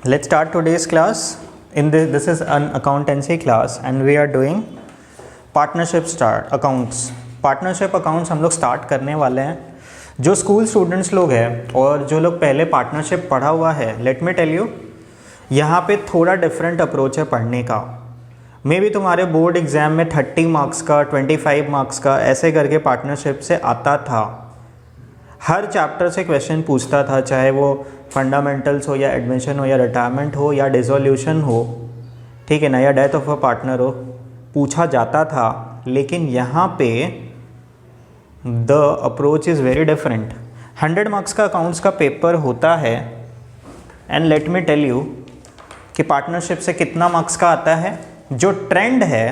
Let's start today's class. This is an accountancy class and we are doing partnership accounts. Partnership accounts हम लोग start करने वाले हैं. जो स्कूल स्टूडेंट्स लोग हैं और जो लोग पहले पार्टनरशिप पढ़ा हुआ है, लेट मी टेल यू, यहाँ पे थोड़ा डिफरेंट अप्रोच है पढ़ने का. मे बी तुम्हारे बोर्ड एग्ज़ाम में 30 मार्क्स का, 25 मार्क्स का ऐसे करके पार्टनरशिप से आता था. हर चैप्टर से क्वेश्चन पूछता था, चाहे वो फंडामेंटल्स हो या एडमिशन हो या रिटायरमेंट हो या डिसोल्यूशन हो, ठीक है ना, या डेथ ऑफ अ पार्टनर हो, पूछा जाता था. लेकिन यहाँ पे the approach is very different. 100 marks का अकाउंट्स का पेपर होता है and let me tell you कि पार्टनरशिप से कितना मार्क्स का आता है. जो ट्रेंड है,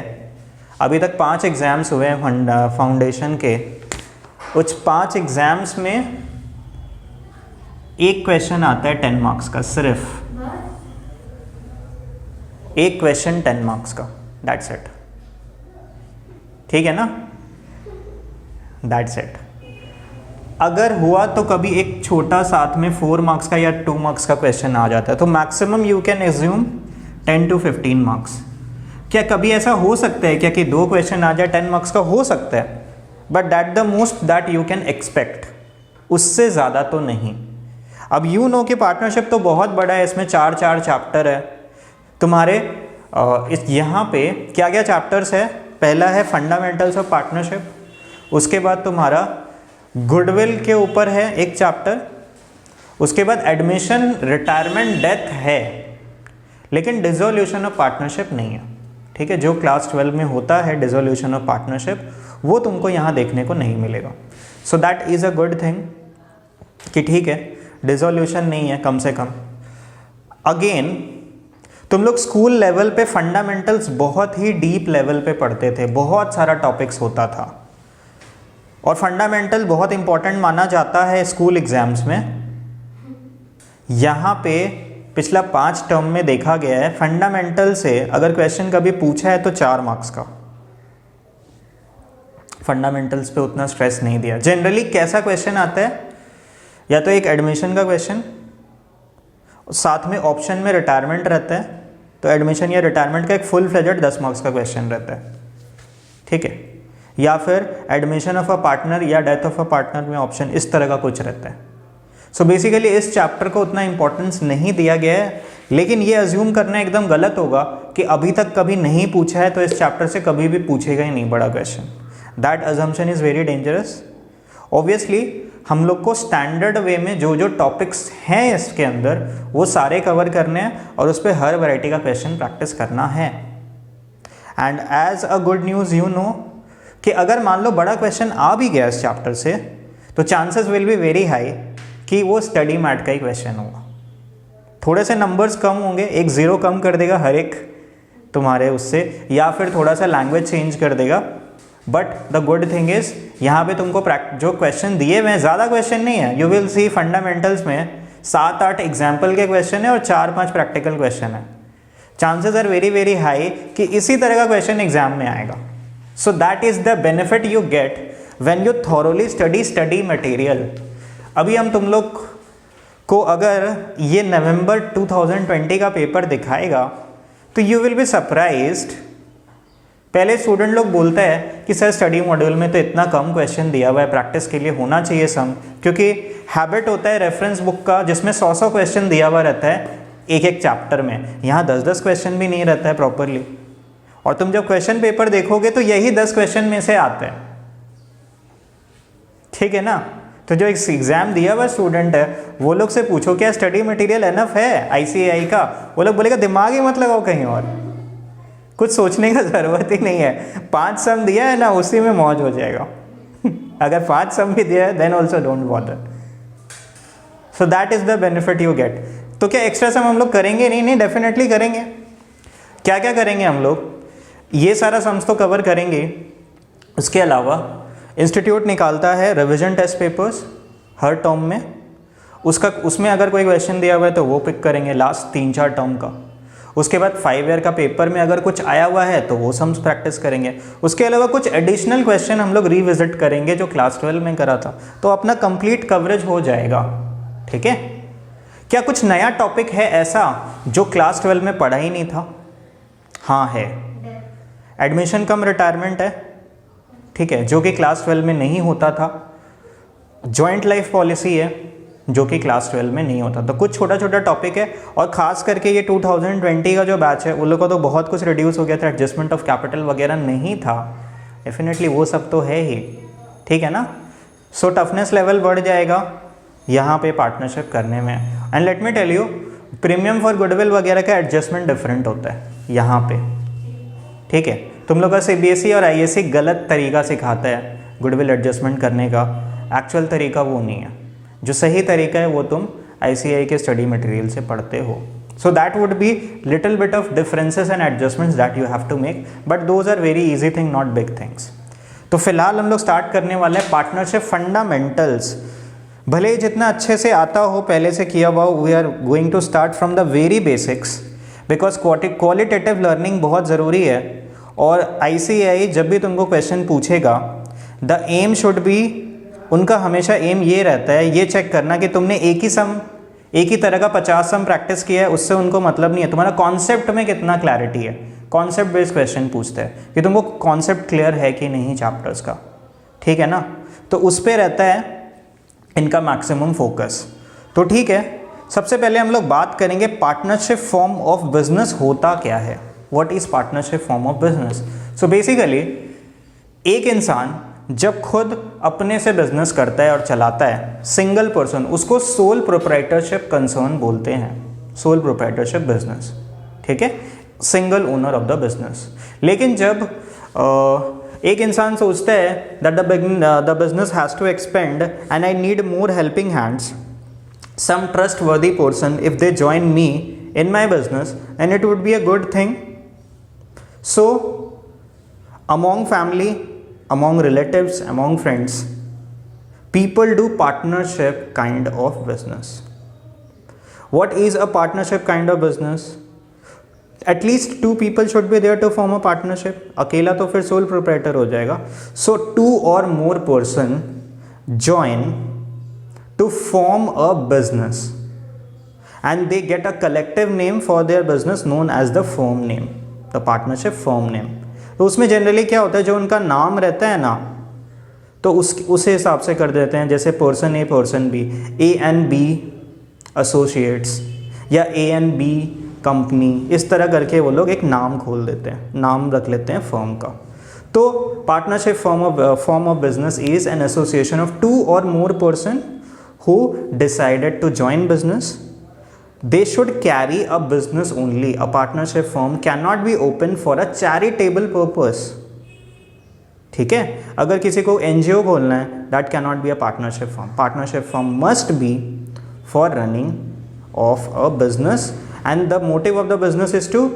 अभी तक 5 एग्ज़ाम्स हुए हैं फाउंडेशन के. उस 5 एग्ज़ाम्स में एक क्वेश्चन आता है 10 मार्क्स का. सिर्फ एक क्वेश्चन 10 मार्क्स का, दैट्स इट. ठीक है ना, दैट्स इट. अगर हुआ तो कभी एक छोटा साथ में 4 मार्क्स का या 2 मार्क्स का क्वेश्चन आ जाता है, तो maximum you can assume 10 to 15 marks. क्या कभी ऐसा हो सकता है क्या कि 2 क्वेश्चन आ जाए 10 मार्क्स का? हो सकता है, but that the most that you can expect. उससे ज़्यादा तो नहीं. अब यू नो कि पार्टनरशिप तो बहुत बड़ा है, इसमें 4 चैप्टर है तुम्हारे. इस यहाँ पे क्या क्या चैप्टर्स है? पहला है फंडामेंटल्स ऑफ पार्टनरशिप. उसके बाद तुम्हारा गुडविल के ऊपर है एक चैप्टर. उसके बाद एडमिशन, रिटायरमेंट, डेथ है, लेकिन डिसोल्यूशन ऑफ पार्टनरशिप नहीं है. ठीक है, जो क्लास 12 में होता है डिसोल्यूशन ऑफ पार्टनरशिप, वो तुमको यहाँ देखने को नहीं मिलेगा. सो that is a good thing कि ठीक है, डिसोल्यूशन नहीं है कम से कम. अगेन तुम लोग स्कूल लेवल पे फंडामेंटल्स बहुत ही डीप लेवल पे पढ़ते थे, बहुत सारा टॉपिक्स होता था और फंडामेंटल बहुत इंपॉर्टेंट माना जाता है स्कूल एग्जाम्स में. यहाँ पे पिछला 5 टर्म में देखा गया है, फंडामेंटल से अगर क्वेश्चन कभी पूछा है तो 4 मार्क्स का. फंडामेंटल्स पे उतना स्ट्रेस नहीं दिया. जनरली कैसा क्वेश्चन आता है? या तो एक एडमिशन का क्वेश्चन, साथ में ऑप्शन में रिटायरमेंट रहता है, तो एडमिशन या रिटायरमेंट का एक फुल फ्लेजेड 10 मार्क्स का क्वेश्चन रहता है. ठीक है, या फिर एडमिशन ऑफ अ पार्टनर या डेथ ऑफ अ पार्टनर में ऑप्शन, इस तरह का कुछ रहता है. सो बेसिकली इस चैप्टर को उतना इंपॉर्टेंस नहीं दिया गया है, लेकिन ये अज्यूम करना एकदम गलत होगा कि अभी तक कभी नहीं पूछा है तो इस चैप्टर से कभी भी पूछेगा ही नहीं बड़ा question. That assumption is very dangerous. Obviously हम लोग को स्टैंडर्ड वे में जो जो टॉपिक्स हैं इसके अंदर वो सारे कवर करने हैं और उस पर हर वैरायटी का क्वेश्चन प्रैक्टिस करना है. And as a good news you know कि अगर मान लो बड़ा क्वेश्चन आ भी गया इस चैप्टर से, तो chances will be very high कि वो स्टडी मैट का ही क्वेश्चन होगा. थोड़े से नंबर्स कम होंगे, एक 0 कम कर देगा हर एक तुम्हारे उससे, या फिर थोड़ा सा लैंग्वेज चेंज कर देगा. But the good thing is यहाँ पे तुमको जो क्वेश्चन दिए हुए हैं, ज़्यादा क्वेश्चन नहीं है. यू विल सी फंडामेंटल्स में 7-8 एग्जाम्पल के क्वेश्चन है और 4-5 प्रैक्टिकल क्वेश्चन है. Chances are very very high कि इसी तरह का क्वेश्चन एग्जाम में आएगा. So that is the benefit you get when you thoroughly study material. अभी हम तुम लोग को अगर ये नवंबर 2020 का पेपर दिखाएगा तो यू विल बी सरप्राइज्ड. पहले स्टूडेंट लोग बोलते हैं कि सर स्टडी मॉड्यूल में तो इतना कम क्वेश्चन दिया हुआ है, प्रैक्टिस के लिए होना चाहिए सम, क्योंकि हैबिट होता है रेफरेंस बुक का जिसमें 100 क्वेश्चन दिया हुआ रहता है एक चैप्टर में. यहाँ 10 क्वेश्चन भी नहीं रहता है प्रॉपरली, और तुम जब क्वेश्चन पेपर देखोगे तो यही 10 क्वेश्चन में से आते हैं. ठीक है ना. तो जो एक एग्जाम दिया हुआ स्टूडेंट है वो लोग से पूछो क्या स्टडी मटेरियल एनफ है ICAI का? वो लोग बोलेगा दिमाग ही मत लगाओ कहीं और, कुछ सोचने का ज़रूरत ही नहीं है. 5 सम दिया है ना, उसी में मौज हो जाएगा. अगर 5 सम भी दिया है then also don't bother. So that is the benefit you get. तो क्या एक्स्ट्रा सम हम लोग करेंगे? नहीं, डेफिनेटली करेंगे. क्या क्या करेंगे हम लोग? ये सारा सम्स तो कवर करेंगे. उसके अलावा इंस्टीट्यूट निकालता है रिविजन टेस्ट पेपर्स हर टर्म में. उसमें अगर कोई क्वेश्चन दिया हुआ है तो वो पिक करेंगे लास्ट 3-4 टर्म का. उसके बाद 5 ईयर का पेपर में अगर कुछ आया हुआ है तो वो सम्स प्रैक्टिस करेंगे. उसके अलावा कुछ एडिशनल क्वेश्चन हम लोग रिविजिट करेंगे जो क्लास 12 में करा था, तो अपना कंप्लीट कवरेज हो जाएगा. ठीक है, क्या कुछ नया टॉपिक है ऐसा जो क्लास 12 में पढ़ा ही नहीं था? हाँ है, एडमिशन कम रिटायरमेंट है, ठीक है, जो कि क्लास 12 में नहीं होता था। जॉइंट लाइफ पॉलिसी है जो कि क्लास 12 में नहीं होता। तो कुछ छोटा छोटा टॉपिक है, और ख़ास करके ये 2020 का जो बैच है उन लोगों को तो बहुत कुछ रिड्यूस हो गया था, एडजस्टमेंट ऑफ कैपिटल वगैरह नहीं था, डेफिनेटली वो सब तो है ही, ठीक है ना। सो टफनेस लेवल बढ़ जाएगा यहाँ पे पार्टनरशिप करने में। And let me tell you, premium for goodwill वगैरह का एडजस्टमेंट डिफरेंट होता है यहाँ पे, ठीक है। तुम लोग का CBSE और ISC गलत तरीका सिखाता है गुडविल एडजस्टमेंट करने का, एक्चुअल तरीका वो नहीं है। जो सही तरीका है वो तुम ICAI के स्टडी मटेरियल से पढ़ते हो। So that would be little bit of differences and adjustments that you have to make, but those are very easy thing, not big things. तो फिलहाल हम लोग स्टार्ट करने वाले हैं पार्टनरशिप फंडामेंटल्स। भले ही जितना अच्छे से आता हो, पहले से किया हुआ, we are going to start from the very basics, because qualitative learning बहुत ज़रूरी है। और ICAI जब भी तुमको क्वेश्चन पूछेगा, द एम शुड बी, उनका हमेशा एम ये रहता है ये चेक करना कि तुमने एक ही तरह का 50 सम प्रैक्टिस किया है, उससे उनको मतलब नहीं है। तुम्हारा कॉन्सेप्ट में कितना क्लैरिटी है, कॉन्सेप्ट बेस्ड क्वेश्चन पूछते हैं कि तुमको कॉन्सेप्ट क्लियर है कि नहीं चैप्टर्स का, ठीक है ना। तो उस पर रहता है इनका मैक्सिमम फोकस। तो ठीक है, सबसे पहले हम लोग बात करेंगे पार्टनरशिप फॉर्म ऑफ बिजनेस होता क्या है। What is partnership form of business? So basically एक इंसान जब खुद अपने से बिजनेस करता है और चलाता है, सिंगल पर्सन, उसको सोल प्रोप्राइटरशिप कंसर्न बोलते हैं, सोल प्रोप्राइटरशिप बिजनेस, ठीक है, single owner of the business. लेकिन जब एक इंसान सोचता है that the business has to expand and I need more helping hands, some trustworthy person, if they join me in my business, and it would be a good thing. So among family, among relatives, among friends, people do partnership kind of business. What is a partnership kind of business? At least 2 people should be there to form a partnership. अकेला तो फिर sole proprietor हो जाएगा. So 2 or more person join to form a business, and they get a collective name for their business known as the firm name, the partnership firm name. तो उसमें generally क्या होता है, जो उनका नाम रहता है ना, तो उस हिसाब से कर देते हैं, जैसे person A person B, A&B associates या A&B कंपनी, इस तरह करके वो लोग एक नाम खोल देते हैं, नाम रख लेते हैं फर्म का। तो partnership form of business is an association of 2 or more person who decided to join business. They should carry a business only. A partnership firm cannot be open for a charitable purpose. ठीक है, अगर किसी को NGO खोलना है, that cannot be a partnership firm. Partnership firm must be for running of a business, and the motive of the business is to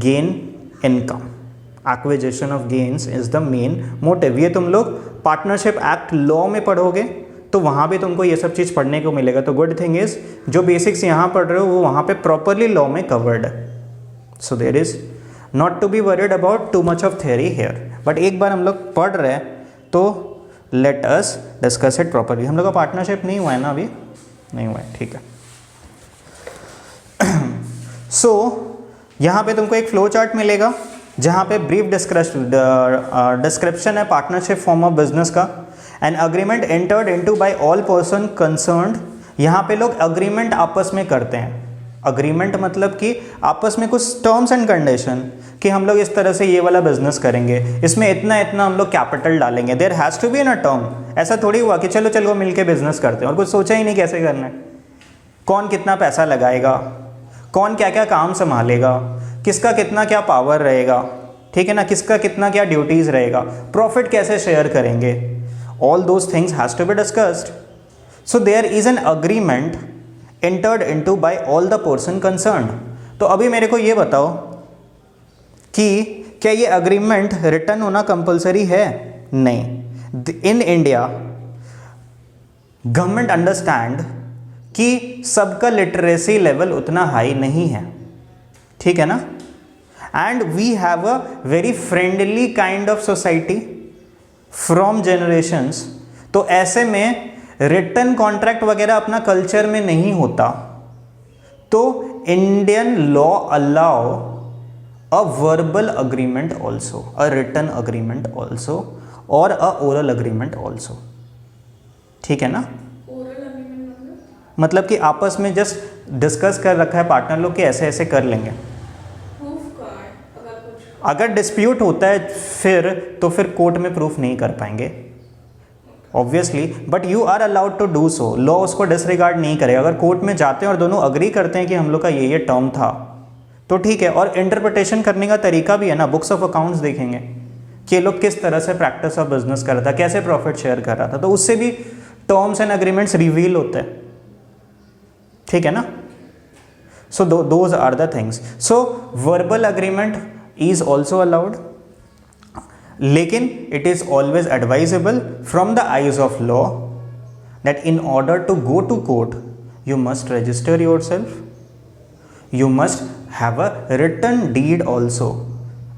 gain income. Acquisition of gains is the main motive. ये तुम लोग partnership act law में पढ़ोगे तो वहाँ भी तुमको ये सब चीज़ पढ़ने को मिलेगा। तो गुड थिंग इज़ जो बेसिक्स यहाँ पढ़ रहे हो वो वहाँ पे प्रॉपरली लॉ में कवर्ड है। So there is not to be worried about too much of theory here, but एक बार हम लोग पढ़ रहे हैं तो let us discuss it properly. हम लोग का पार्टनरशिप नहीं हुआ है ना, अभी नहीं हुआ है, ठीक है। सो यहाँ पे तुमको एक फ्लो चार्ट मिलेगा जहाँ पे ब्रीफ डिस्क्रिप्शन है पार्टनरशिप फॉर्म ऑफ बिजनेस का। An agreement entered into bye all person concerned, यहाँ पे लोग अग्रीमेंट आपस में करते हैं। अग्रीमेंट मतलब कि आपस में कुछ टर्म्स एंड कंडीशन कि हम लोग इस तरह से ये वाला बिजनेस करेंगे, इसमें इतना इतना हम लोग कैपिटल डालेंगे। There has to be an a term. ऐसा थोड़ी हुआ कि चलो चलो मिलके बिजनेस करते हैं और कुछ सोचा ही नहीं कैसे करना है, कौन कितना पैसा लगाएगा, कौन क्या क्या काम संभालेगा, किसका कितना क्या पावर रहेगा, ठीक है ना, किसका कितना क्या ड्यूटीज़ रहेगा, प्रॉफिट कैसे शेयर करेंगे, all those things has to be discussed. So there is an agreement entered into by all the person concerned. तो अभी मेरे को ये बताओ कि क्या ये अग्रीमेंट रिटर्न होना कंपलसरी है? नहीं। इन इंडिया गवर्नमेंट अंडरस्टैंड कि सबका लिटरेसी लेवल उतना हाई नहीं है, ठीक है ना, and we have a very friendly kind of society from generations. तो ऐसे में रिटर्न कॉन्ट्रैक्ट वगैरह अपना कल्चर में नहीं होता, तो Indian law allow a verbal agreement also, a written agreement also और अ ओरल अग्रीमेंट ऑल्सो। ठीक है ना? ओरल अग्रीमेंट मतलब कि आपस में जस्ट डिस्कस कर रखा है पार्टनर लोग कि ऐसे ऐसे कर लेंगे। प्रूफ का है, अगर कुछ अगर डिस्प्यूट होता है फिर कोर्ट में प्रूफ नहीं कर पाएंगे obviously, but you are allowed to do so. Law उसको डिसरिगार्ड नहीं करेगा। अगर कोर्ट में जाते हैं और दोनों अग्री करते हैं कि हम लोग का ये टर्म था तो ठीक है। और इंटरप्रिटेशन करने का तरीका भी है ना, बुक्स ऑफ अकाउंट्स देखेंगे कि ये लोग किस तरह से प्रैक्टिस ऑफ बिजनेस कर रहा था, कैसे प्रॉफिट शेयर कर रहा था, तो उससे भी टर्म्स एंड एग्रीमेंट्स रिवील होते हैं। ठीक है ना? So those are the things. So verbal agreement is also allowed, लेकिन it is always advisable from the eyes of law that in order to go to court you must register yourself, you must have a written deed also.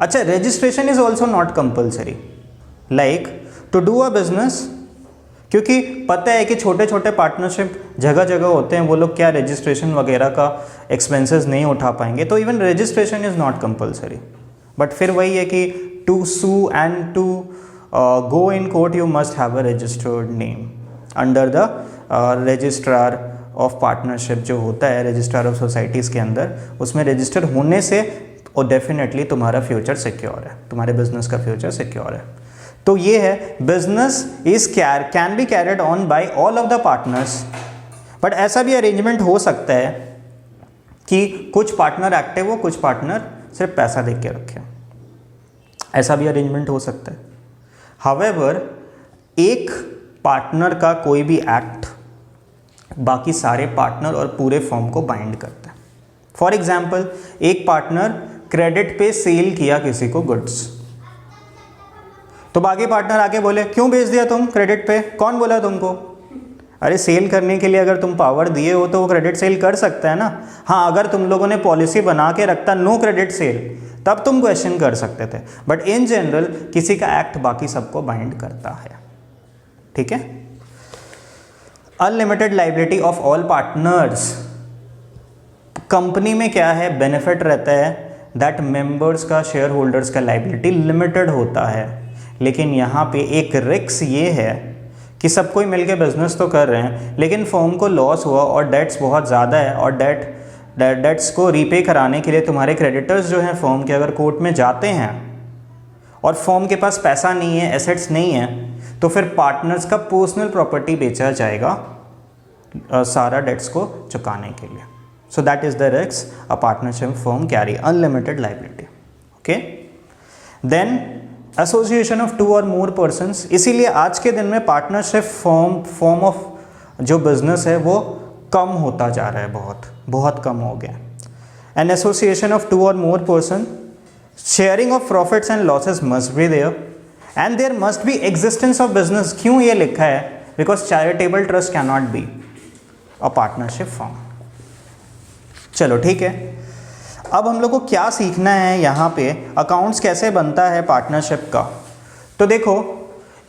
अच्छा, registration is also not compulsory. Like to do a business, क्योंकि पता है कि छोटे छोटे partnership जगह जगह होते हैं, वो लोग क्या रजिस्ट्रेशन वगैरह का एक्सपेंसेस नहीं उठा पाएंगे, तो even registration is not compulsory. But फिर वही है कि to sue and to go in court you must have a registered name under the registrar of partnership जो होता है रजिस्ट्रार ऑफ सोसाइटीज़ के अंदर, उसमें रजिस्टर होने से और डेफिनेटली तुम्हारा फ्यूचर सिक्योर है, तुम्हारे बिजनेस का फ्यूचर सिक्योर है। तो ये है business is can be carried on by all of the partners. But ऐसा भी अरेंजमेंट हो सकता है कि कुछ पार्टनर एक्टिव हो, कुछ पार्टनर सिर्फ पैसा दे के रखे, ऐसा भी अरेंजमेंट हो सकता है। हावेवर एक पार्टनर का कोई भी एक्ट बाकी सारे पार्टनर और पूरे फर्म को बाइंड करता है। फॉर एग्जाम्पल, एक पार्टनर क्रेडिट पे सेल किया किसी को गुड्स, तो बाकी पार्टनर आके बोले क्यों बेच दिया तुम क्रेडिट पे, कौन बोला तुमको? अरे सेल करने के लिए अगर तुम पावर दिए हो तो वो क्रेडिट सेल कर सकता है ना। हाँ, अगर तुम लोगों ने पॉलिसी बना के रखता नो क्रेडिट सेल तब तुम क्वेश्चन कर सकते थे, बट इन जनरल किसी का एक्ट बाकी सबको बाइंड करता है। ठीक है? Unlimited liability of all partners. Company में क्या है बेनिफिट रहता है दैट मेंबर्स का, शेयर होल्डर्स का लाइबिलिटी लिमिटेड होता है, लेकिन यहाँ पे एक रिस्क ये है कि सब कोई मिलके बिजनेस तो कर रहे हैं, लेकिन फर्म को लॉस हुआ और डेट्स बहुत ज़्यादा है और डेट्स को रीपे कराने के लिए तुम्हारे क्रेडिटर्स जो हैं फर्म के अगर कोर्ट में जाते हैं और फर्म के पास पैसा नहीं है, एसेट्स नहीं है, तो फिर पार्टनर्स का पर्सनल प्रॉपर्टी बेचा जाएगा सारा डेट्स को चुकाने के लिए। So that is the risk a partnership firm carry, unlimited liability. Okay, then association of two और मोर पर्सन्स। इसीलिए आज के दिन में पार्टनरशिप फॉर्म ऑफ जो बिजनेस है वो कम होता जा रहा है, बहुत कम हो गया। एन एसोसिएशन ऑफ टू और more person, sharing of profits and losses must be there and there must be existence of business. क्यों ये लिखा है? Because charitable trust can not be a partnership form. चलो ठीक है, अब हम लोग को क्या सीखना है यहाँ पे, अकाउंट्स कैसे बनता है पार्टनरशिप का। तो देखो,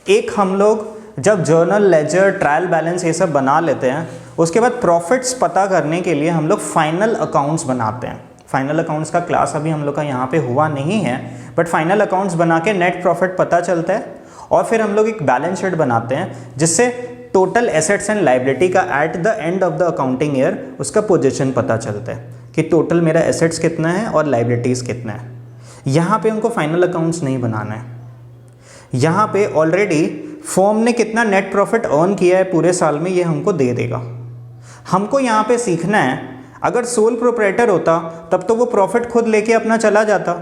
एक हम लोग जब जर्नल, लेजर, ट्रायल बैलेंस ये सब बना लेते हैं, उसके बाद प्रॉफिट्स पता करने के लिए हम लोग फाइनल अकाउंट्स बनाते हैं। फाइनल अकाउंट्स का क्लास अभी हम लोग का यहाँ पे हुआ नहीं है, बट फाइनल अकाउंट्स बना के नेट प्रॉफिट पता चलता है और फिर हम लोग एक बैलेंस शीट बनाते हैं जिससे टोटल एसेट्स एंड लाइबिलिटी का eight the end of the accounting year उसका पोजीशन पता चलता है कि टोटल मेरा एसेट्स कितना है और लाइबिलिटीज़ कितना है। यहाँ पे उनको फाइनल अकाउंट्स नहीं बनाना है, यहाँ पे ऑलरेडी फर्म ने कितना नेट प्रॉफिट अर्न किया है पूरे साल में ये हमको दे देगा। हमको यहाँ पे सीखना है, अगर सोल प्रोप्राइटर होता तब तो वो प्रॉफिट खुद लेके अपना चला जाता,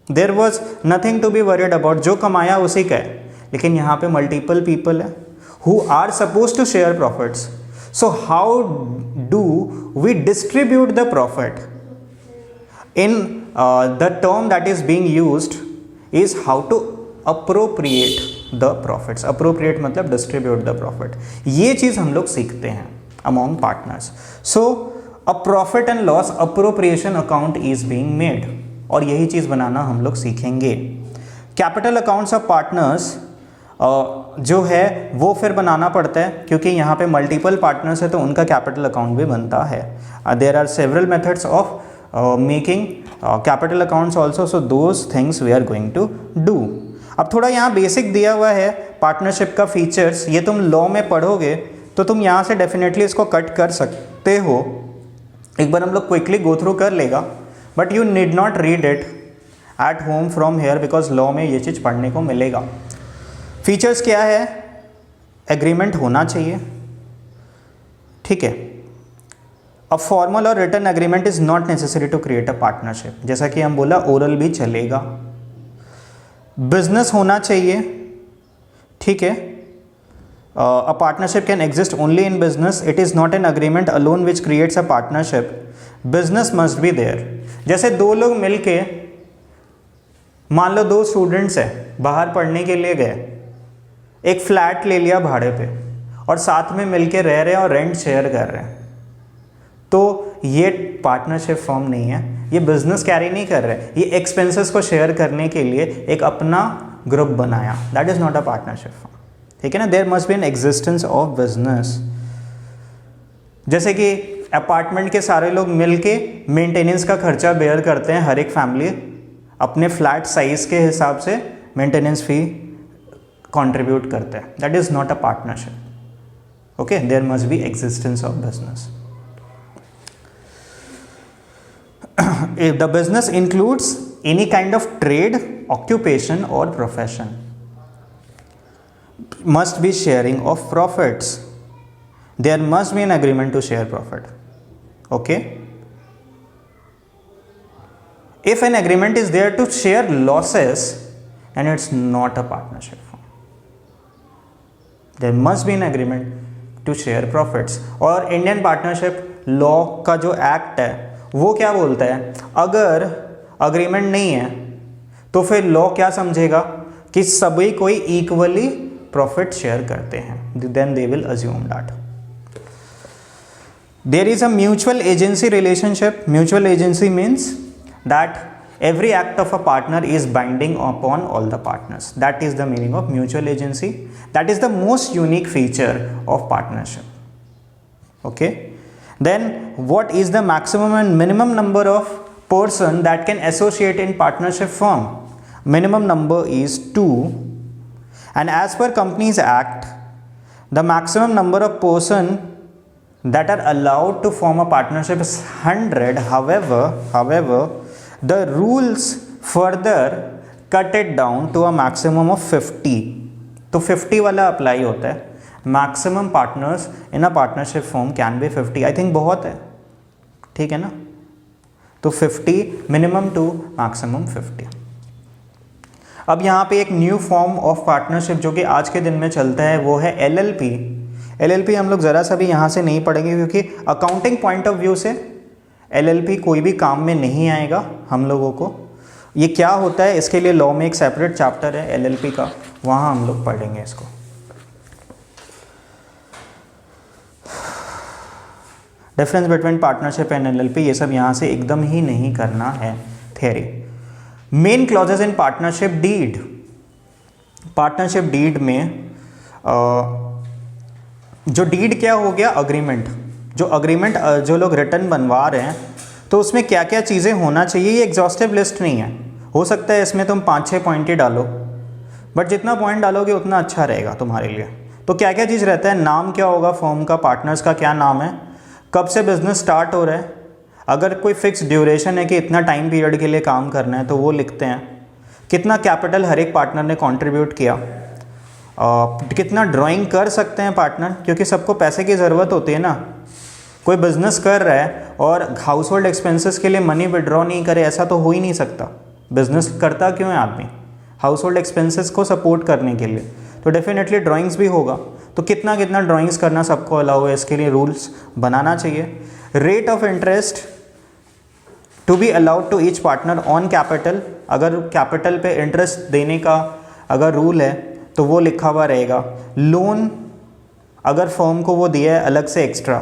there was nothing to be worried about, जो कमाया उसी का है। लेकिन यहाँ पे मल्टीपल पीपल है who are suppose to share profits. So how do we distribute the profit? In the term that is being used is how to appropriate the profits. Appropriate मतलब distribute the profit. ये चीज़ हम लोग सीखते हैं among partners. So a profit and loss appropriation account is being made और यही चीज़ बनाना हम लोग सीखेंगे। Capital accounts of partners जो है वो फिर बनाना पड़ता है, क्योंकि यहाँ पे मल्टीपल पार्टनर्स है तो उनका कैपिटल अकाउंट भी बनता है. There are several methods of making capital accounts also, so those things we are going to do. अब थोड़ा यहाँ बेसिक दिया हुआ है पार्टनरशिप का फीचर्स, ये तुम लॉ में पढ़ोगे तो तुम यहाँ से डेफिनेटली इसको कट कर सकते हो. एक बार हम लोग क्विकली गो थ्रू कर लेगा, but you need not read it at home from here, because law में ये चीज़ पढ़ने को मिलेगा. फीचर्स क्या है? एग्रीमेंट होना चाहिए, ठीक है. अ फॉर्मल और written agreement is not necessary to create a partnership, जैसा कि हम बोला ओरल भी चलेगा. बिजनेस होना चाहिए, ठीक है. A partnership can exist only in business, it is not an agreement alone which creates a partnership. Business must be there. जैसे दो लोग मिलके, मान लो दो स्टूडेंट्स हैं, बाहर पढ़ने के लिए गए, एक फ्लैट ले लिया भाड़े पे और साथ में मिलके रह रहे हैं और रेंट शेयर कर रहे हैं, तो ये पार्टनरशिप फॉर्म नहीं है, ये बिजनेस कैरी नहीं कर रहे, ये एक्सपेंसेस को शेयर करने के लिए एक अपना ग्रुप बनाया. That is not a partnership form, ठीक है ना. There must be an existence of business. जैसे कि अपार्टमेंट के सारे लोग मिलके मेंटेनेंस का खर्चा बेयर करते हैं, हर एक फैमिली अपने फ्लैट साइज के हिसाब से मेंटेनेंस फी कंट्रीब्यूट करते हैं. That is not a partnership. Okay, there must be existence of business. If the business includes any kind of trade, occupation or profession, must be sharing of profits. There must be an agreement to share profit. Okay. If an agreement is there to share losses, and it's not a partnership form. There must be an agreement to share profits. और Indian partnership law का जो act है वो क्या बोलता है, अगर agreement नहीं है तो फिर लॉ क्या समझेगा कि सभी कोई इक्वली प्रॉफिट शेयर करते हैं, then they will assume that. There is a mutual agency relationship. Mutual agency means that every act of a partner is binding upon all the partners. That is the meaning of mutual agency. That is the most unique feature of partnership. Okay. Then what is the maximum and minimum number of person that can associate in partnership firm? Minimum number is 2, and as per Companies Act, the maximum number of person that are allowed to form a partnership is 100. However, the rules further cut it down to a maximum of 50. तो 50 वाला apply होता है. Maximum partners in a partnership form can be 50. I think बहुत है, ठीक है ना. तो 50 मिनिमम टू मैक्सिमम 50. अब यहाँ पे एक न्यू फॉर्म ऑफ पार्टनरशिप जो कि आज के दिन में चलता है वो है LLP. LLP हम लोग ज़रा सा भी यहाँ से नहीं पढ़ेंगे, क्योंकि अकाउंटिंग पॉइंट ऑफ व्यू से LLP कोई भी काम में नहीं आएगा हम लोगों को. ये क्या होता है इसके लिए लॉ में एक सेपरेट चैप्टर है LLP का, वहाँ हम लोग पढ़ेंगे इसको. Difference between partnership and LLP, ये सब यहाँ से एकदम ही नहीं करना है theory. Main clauses in partnership deed. Partnership deed में जो डीड क्या हो गया, अग्रीमेंट. जो अग्रीमेंट जो लोग रिटर्न बनवा रहे हैं तो उसमें क्या क्या चीज़ें होना चाहिए, ये एग्जॉस्टिव लिस्ट नहीं है. हो सकता है इसमें तुम 5-6 पॉइंट ही डालो, बट जितना पॉइंट डालोगे उतना अच्छा रहेगा तुम्हारे लिए. तो क्या क्या चीज़ रहता है, नाम क्या होगा फर्म का, पार्टनर्स का क्या नाम है, कब से बिजनेस स्टार्ट हो रहा है, अगर कोई फिक्स ड्यूरेशन है कि इतना टाइम पीरियड के लिए काम करना है तो वो लिखते हैं, कितना कैपिटल हर एक पार्टनर ने कंट्रीब्यूट किया, कितना ड्राइंग कर सकते हैं पार्टनर, क्योंकि सबको पैसे की ज़रूरत होती है ना. कोई बिजनेस कर रहा है और हाउस होल्ड एक्सपेंसेस के लिए मनी विड्रॉ नहीं करे, ऐसा तो हो ही नहीं सकता. बिजनेस करता क्यों है आदमी, हाउस होल्ड एक्सपेंसेस को सपोर्ट करने के लिए. तो डेफिनेटली ड्राइंग्स भी होगा. तो कितना कितना ड्राइंग्स करना सबको अलाउ है, इसके लिए रूल्स बनाना चाहिए. Rate of interest to be allowed to each partner on capital. अगर कैपिटल पे इंटरेस्ट देने का अगर रूल है तो वो लिखा हुआ रहेगा. लोन अगर फर्म को वो दिया है अलग से एक्स्ट्रा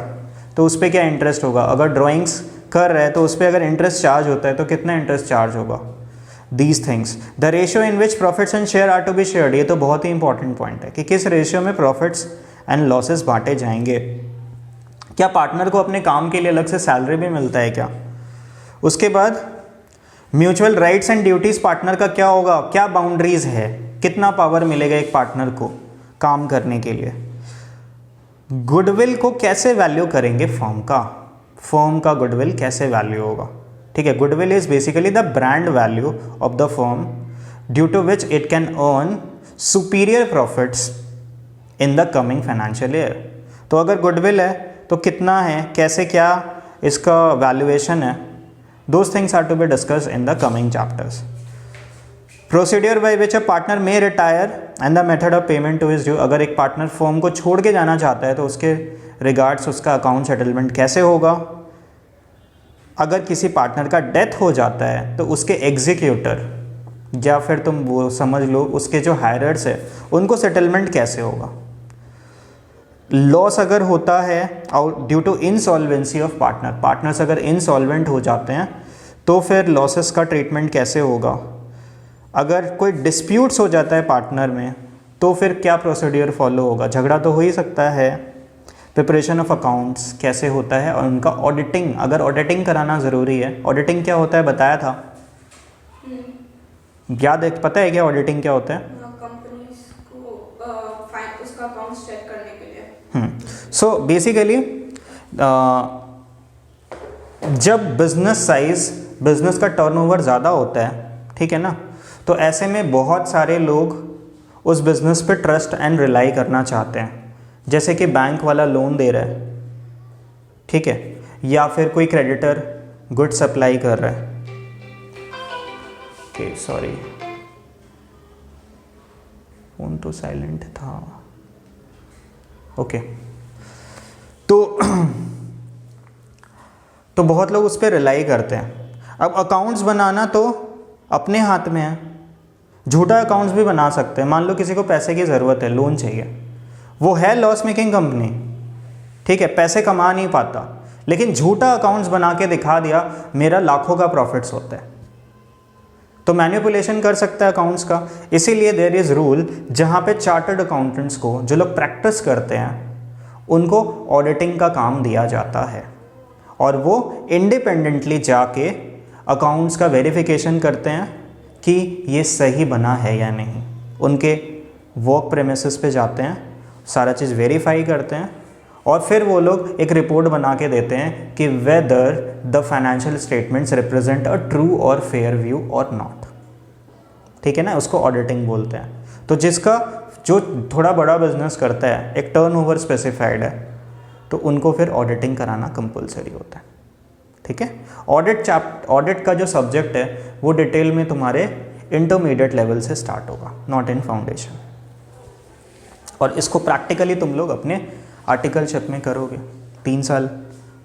तो उस पर क्या इंटरेस्ट होगा. अगर ड्राइंग्स कर रहा है तो उस पर अगर इंटरेस्ट चार्ज होता है तो कितना इंटरेस्ट चार्ज होगा. These things. The ratio in which profits and share are to be shared, ये तो बहुत ही इंपॉर्टेंट पॉइंट है कि किस रेशियो में प्रॉफिट्स एंड लॉसेस बांटे जाएंगे। क्या पार्टनर को अपने काम के लिए अलग से सैलरी भी मिलता है क्या? उसके बाद mutual rights and duties partner का क्या होगा, क्या बाउंड्रीज है, कितना पावर मिलेगा एक पार्टनर को काम करने के लिए। गुडविल को कैसे वैल्यू करेंगे फर्म का गुडविल कैसे वैल्यू होगा? ठीक है, goodwill is basically the brand value of the firm due to which it can earn superior profits in the coming financial year. तो अगर गुडविल है तो कितना है, कैसे क्या इसका वैल्यूएशन है, those things are to be discussed in the coming chapters. Procedure by which a partner may retire and the method of payment to his due, अगर एक पार्टनर फर्म को छोड़ के जाना चाहता है तो उसके रिगार्ड्स उसका अकाउंट सेटलमेंट कैसे होगा। अगर किसी पार्टनर का डेथ हो जाता है तो उसके एग्जीक्यूटर या फिर तुम वो समझ लो उसके जो हायरर्स है उनको सेटलमेंट कैसे होगा। लॉस अगर होता है due to insolvency of partners अगर इंसॉल्वेंट हो जाते हैं तो फिर लॉसेस का ट्रीटमेंट कैसे होगा। अगर कोई डिस्प्यूट्स हो जाता है पार्टनर में तो फिर क्या प्रोसीडियर फॉलो होगा, झगड़ा तो हो ही सकता है। प्रिपरेशन ऑफ अकाउंट्स कैसे होता है और उनका ऑडिटिंग, अगर ऑडिटिंग कराना ज़रूरी है। ऑडिटिंग क्या होता है बताया था, याद है, पता है क्या ऑडिटिंग क्या होता है? कंपनीज को उसका अकाउंट्स चेक करने के लिए। सो बेसिकली जब बिजनेस का टर्नओवर ज़्यादा होता है, ठीक है ना, तो ऐसे में बहुत सारे लोग उस बिज़नेस पे ट्रस्ट एंड रिलाई करना चाहते हैं। जैसे कि बैंक वाला लोन दे रहा है, ठीक है, या फिर कोई क्रेडिटर गुड सप्लाई कर रहा है। ओके सॉरी, फोन तो साइलेंट था। ओके तो बहुत लोग उस पर रिलाई करते हैं। अब अकाउंट्स बनाना तो अपने हाथ में है, झूठा अकाउंट्स भी बना सकते हैं। मान लो किसी को पैसे की ज़रूरत है, लोन चाहिए, वो है लॉस मेकिंग कंपनी, ठीक है, पैसे कमा नहीं पाता, लेकिन झूठा अकाउंट्स बना के दिखा दिया मेरा लाखों का प्रॉफिट्स होता है, तो मैनिपुलेशन कर सकता है अकाउंट्स का। इसीलिए देयर इज़ रूल जहाँ पे चार्टर्ड अकाउंटेंट्स को, जो लोग प्रैक्टिस करते हैं, उनको ऑडिटिंग का काम दिया जाता है और वो इंडिपेंडेंटली जाके अकाउंट्स का वेरिफिकेशन करते हैं कि ये सही बना है या नहीं। उनके वर्क प्रेमिसेस पे जाते हैं, सारा चीज़ वेरीफाई करते हैं और फिर वो लोग एक रिपोर्ट बना के देते हैं कि whether the financial statements represent a true और फेयर व्यू और नॉट। ठीक है ना, उसको ऑडिटिंग बोलते हैं। तो जो थोड़ा बड़ा बिजनेस करता है, एक टर्नओवर स्पेसिफाइड है, तो उनको फिर ऑडिटिंग कराना कंपलसरी होता है। ठीक है, ऑडिट का जो सब्जेक्ट है वो डिटेल में तुम्हारे इंटरमीडिएट लेवल से स्टार्ट होगा, नॉट इन फाउंडेशन। और इसको प्रैक्टिकली तुम लोग अपने आर्टिकलशिप में करोगे, 3 साल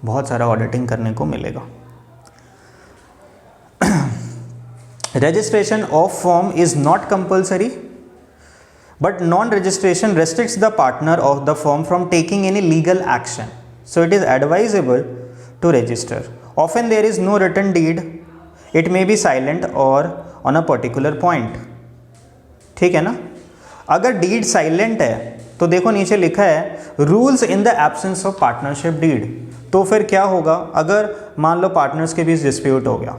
बहुत सारा ऑडिटिंग करने को मिलेगा। Registration of firm is not compulsory, but non-registration restricts the partner of the firm from taking any legal action. So it is advisable to register. Often there is no written deed. It may be silent or on a particular point. ठीक है ना, अगर deed silent है तो देखो नीचे लिखा है rules in the absence of partnership deed. तो फिर क्या होगा, अगर मान लो पार्टनर्स के बीच डिस्प्यूट हो गया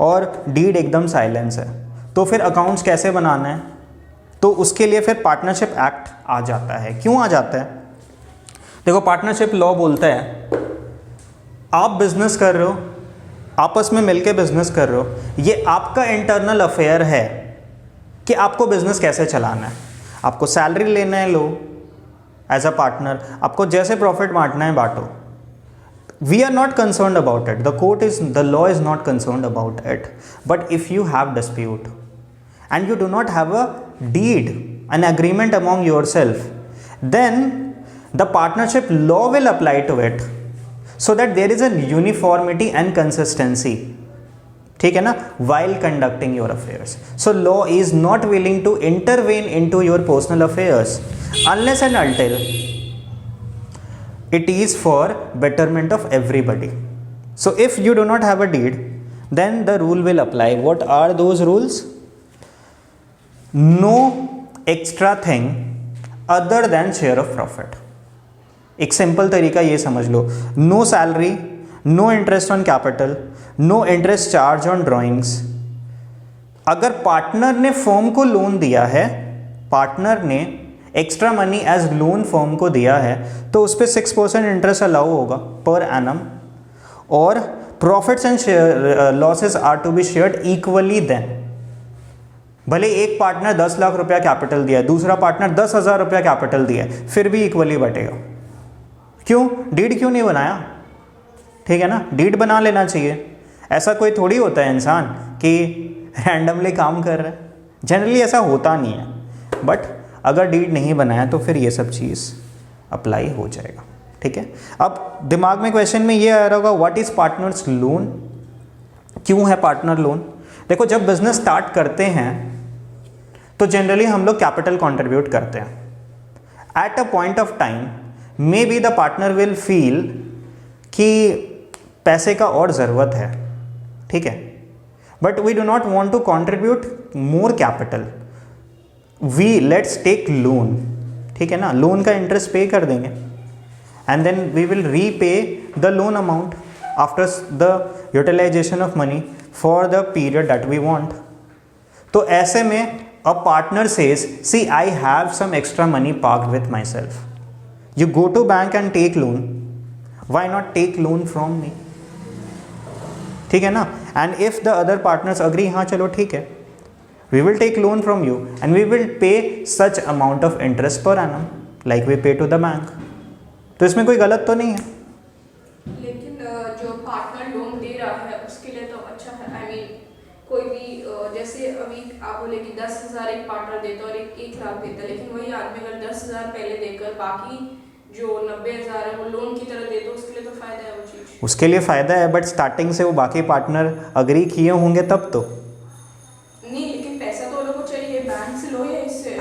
और डीड एकदम साइलेंस है, तो फिर अकाउंट्स कैसे बनाना है, तो उसके लिए फिर पार्टनरशिप एक्ट आ जाता है। क्यों आ जाता है, देखो पार्टनरशिप लॉ बोलता है आप बिजनेस कर रहे हो, आपस में मिलके बिजनेस कर रहे हो, ये आपका इंटरनल अफेयर है कि आपको बिजनेस कैसे चलाना है। आपको सैलरी लेना है, लो एज अ पार्टनर, आपको जैसे प्रॉफिट बांटना है बांटो। We are not concerned about it, the law is not concerned about it. But if you have dispute and you do not have a deed, an agreement among yourself, then the partnership law will apply to it so that there is a uniformity and consistency. ठीक है ना, while conducting your affairs. So law is not willing to intervene into your personal affairs unless and until it is for betterment of everybody. So if you do not have a deed, then the rule will apply. What are those rules? No extra thing other than share of profit. एक simple तरीका ये समझ लो, no salary, no interest on capital, no interest charge on drawings. अगर partner ने firm को loan दिया है, पार्टनर ने extra money as loan firm को दिया है, तो उस पर 6% इंटरेस्ट अलाउ होगा पर एनम. और profits and losses are to be shared equally. Then भले एक पार्टनर 10 लाख रुपया कैपिटल दिया है, दूसरा पार्टनर 10,000 रुपया कैपिटल दिया है, फिर भी इक्वली बटेगा. क्यों? डीड क्यों नहीं बनाया? ठीक है ना, डीड बना लेना चाहिए. ऐसा कोई थोड़ी होता है इंसान कि रैंडमली काम कर रहा है, जनरली ऐसा होता नहीं है. बट अगर डीड नहीं बनाया तो फिर ये सब चीज़ अप्लाई हो जाएगा. ठीक है. अब दिमाग में क्वेश्चन में ये आ रहा होगा, व्हाट इज पार्टनर्स लोन? क्यों है पार्टनर लोन? देखो, जब बिजनेस स्टार्ट करते हैं तो जनरली हम लोग कैपिटल कंट्रीब्यूट करते हैं. At a point of time may be the partner will feel कि पैसे का और ज़रूरत है. ठीक है. But we do not want to contribute more capital, we let's take loan. ठीक है ना, लोन का इंटरेस्ट पे कर देंगे and then we will repay the loan amount after the utilization of money for the period that we want. तो ऐसे में a partner says, see, I have some extra money parked with myself. You go to bank and take loan. Why not take loan from me? ठीक है ना. and if the other partners agree, हाँ चलो ठीक है, we will take loan from you and we will pay such amount of interest per annum like we pay to the bank. तो इसमें कोई गलत तो नहीं है. लेकिन जो पार्टनर लोन दे रहा है उसके लिए तो अच्छा है. आई मीन कोई भी जैसे अभी आप बोले कि 10,000 एक पार्टनर देता और एक 1 लाख देता, लेकिन वही आदमी अगर 10,000 पहले देकर बाकी जो 90,000 है वो लोन की तरह दे तो उसके लिए तो फायदा है. वो चीज़ उसके लिए फ़ायदा है, बट स्टार्टिंग से वो बाकी पार्टनर अग्री किए होंगे तब तो नहीं. लेकिन पैसा तो लोगों को चाहिए, बैंक से लो या इससे.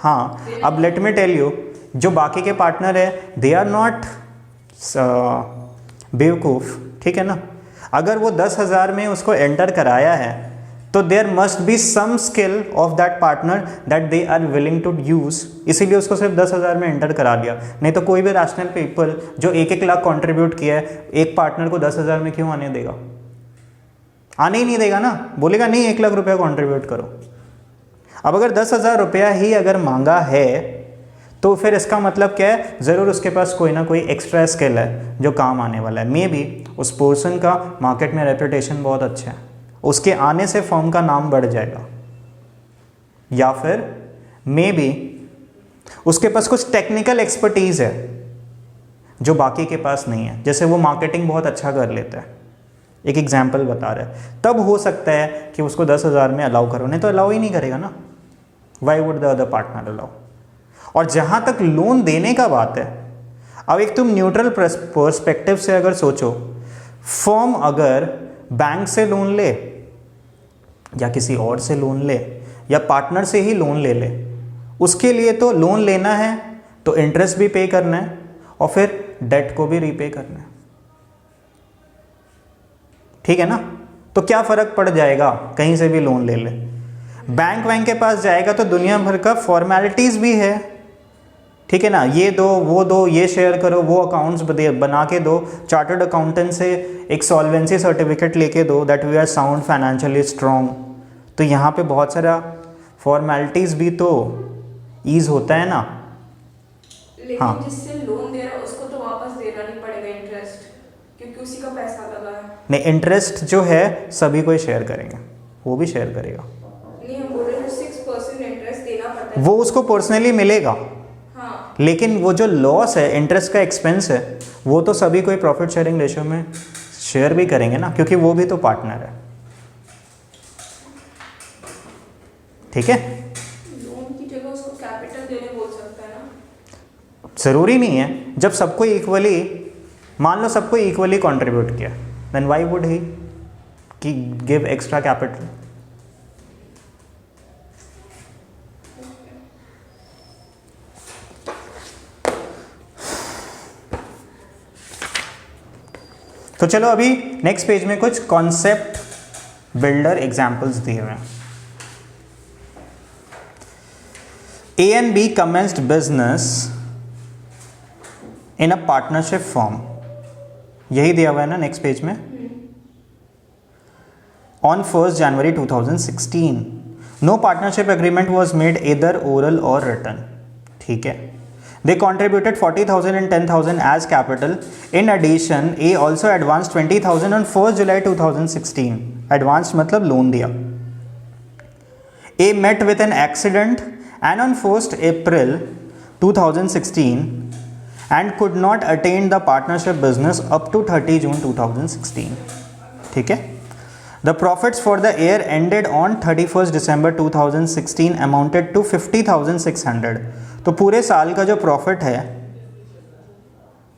हाँ. अब लेट मी टेल यू, जो बाकी के पार्टनर है दे आर नॉट बेवकूफ़. ठीक है ना. अगर वो 10,000 में उसको एंटर कराया है तो there must be some skill of that partner that they are willing to use, इसीलिए उसको सिर्फ 10,000 में एंटर करा दिया. नहीं तो कोई भी रैशनल पीपल जो 1-1 लाख कंट्रीब्यूट किया है, एक पार्टनर को 10,000 में क्यों आने देगा? आने ही नहीं देगा ना. बोलेगा नहीं 1 लाख रुपया कंट्रीब्यूट करो. अब अगर 10,000 रुपया ही अगर मांगा है तो फिर इसका मतलब क्या है? ज़रूर उसके पास कोई ना कोई एक्स्ट्रा स्किल है जो काम आने वाला है. मे बी उस पर्सन का मार्केट में रेपुटेशन बहुत अच्छा है, उसके आने से फर्म का नाम बढ़ जाएगा. या फिर मे बी उसके पास कुछ टेक्निकल एक्सपर्टीज़ है जो बाकी के पास नहीं है. जैसे वो मार्केटिंग बहुत अच्छा कर लेता है, एक एग्जाम्पल बता रहा है, तब हो सकता है कि उसको 10,000 में अलाउ करो. नहीं तो अलाउ ही नहीं करेगा ना. Why would the other partner allow? और जहाँ तक लोन देने का बात है, अब एक तुम न्यूट्रल पर्सपेक्टिव से अगर सोचो, फर्म अगर बैंक से लोन ले या किसी और से लोन ले या पार्टनर से ही लोन ले ले, उसके लिए तो लोन लेना है तो इंटरेस्ट भी पे करना है और फिर डेट को भी रीपे करना है. ठीक है ना. तो क्या फ़र्क पड़ जाएगा? कहीं से भी लोन ले ले, बैंक के पास जाएगा तो दुनिया भर का फॉर्मेलिटीज़ भी है. ठीक है ना. ये दो, वो दो, ये शेयर करो, वो अकाउंट्स बना के दो, चार्टर्ड अकाउंटेंट से एक सॉल्वेंसी सर्टिफिकेट लेके दो that we are sound financially strong. तो यहाँ पे बहुत सारा फॉर्मेलिटीज़ भी तो ईज होता है ना. लेकिन हाँ. जिससे लोन दे रहा है उसको तो वापस देना नहीं पड़ेगा इंटरेस्ट, क्योंकि उसी का पैसा लगा है. नहीं, इंटरेस्ट जो है सभी को शेयर करेंगे, वो भी शेयर करेगा. नहीं, हम बोल रहे हैं 6% इंटरेस्ट देना पड़ता है. वो उसको पर्सनली मिलेगा. हाँ. लेकिन वो जो लॉस है, इंटरेस्ट का एक्सपेंस है, वो तो सभी कोई प्रॉफिट शेयरिंग रेशियो में शेयर भी करेंगे ना, क्योंकि वो भी तो पार्टनर है. ठीक है. लोन की जगह उसको कैपिटल देने बोल सकता है ना. ज़रूरी नहीं है. जब सबको इक्वली, मान लो सबको इक्वली कंट्रीब्यूट किया, then why would he give extra capital? तो चलो अभी नेक्स्ट पेज में कुछ कॉन्सेप्ट बिल्डर एग्जाम्पल्स दिए हुए हैं। A and B commenced business in a partnership form, यही दिया हुआ है ना नेक्स्ट पेज में। On 1st January 2016, no partnership agreement was made either oral or written, ठीक है। They contributed 40,000 and 10,000 as capital. In addition, A also advanced 20,000 on 1st July 2016. Advanced मतलब loan दिया। A met with an accident and on 1st April 2016 and could not attain the partnership business up to 30 June 2016, ठीक है। The profits for the year ended on 31st December 2016 amounted to 50,600. तो पूरे साल का जो profit है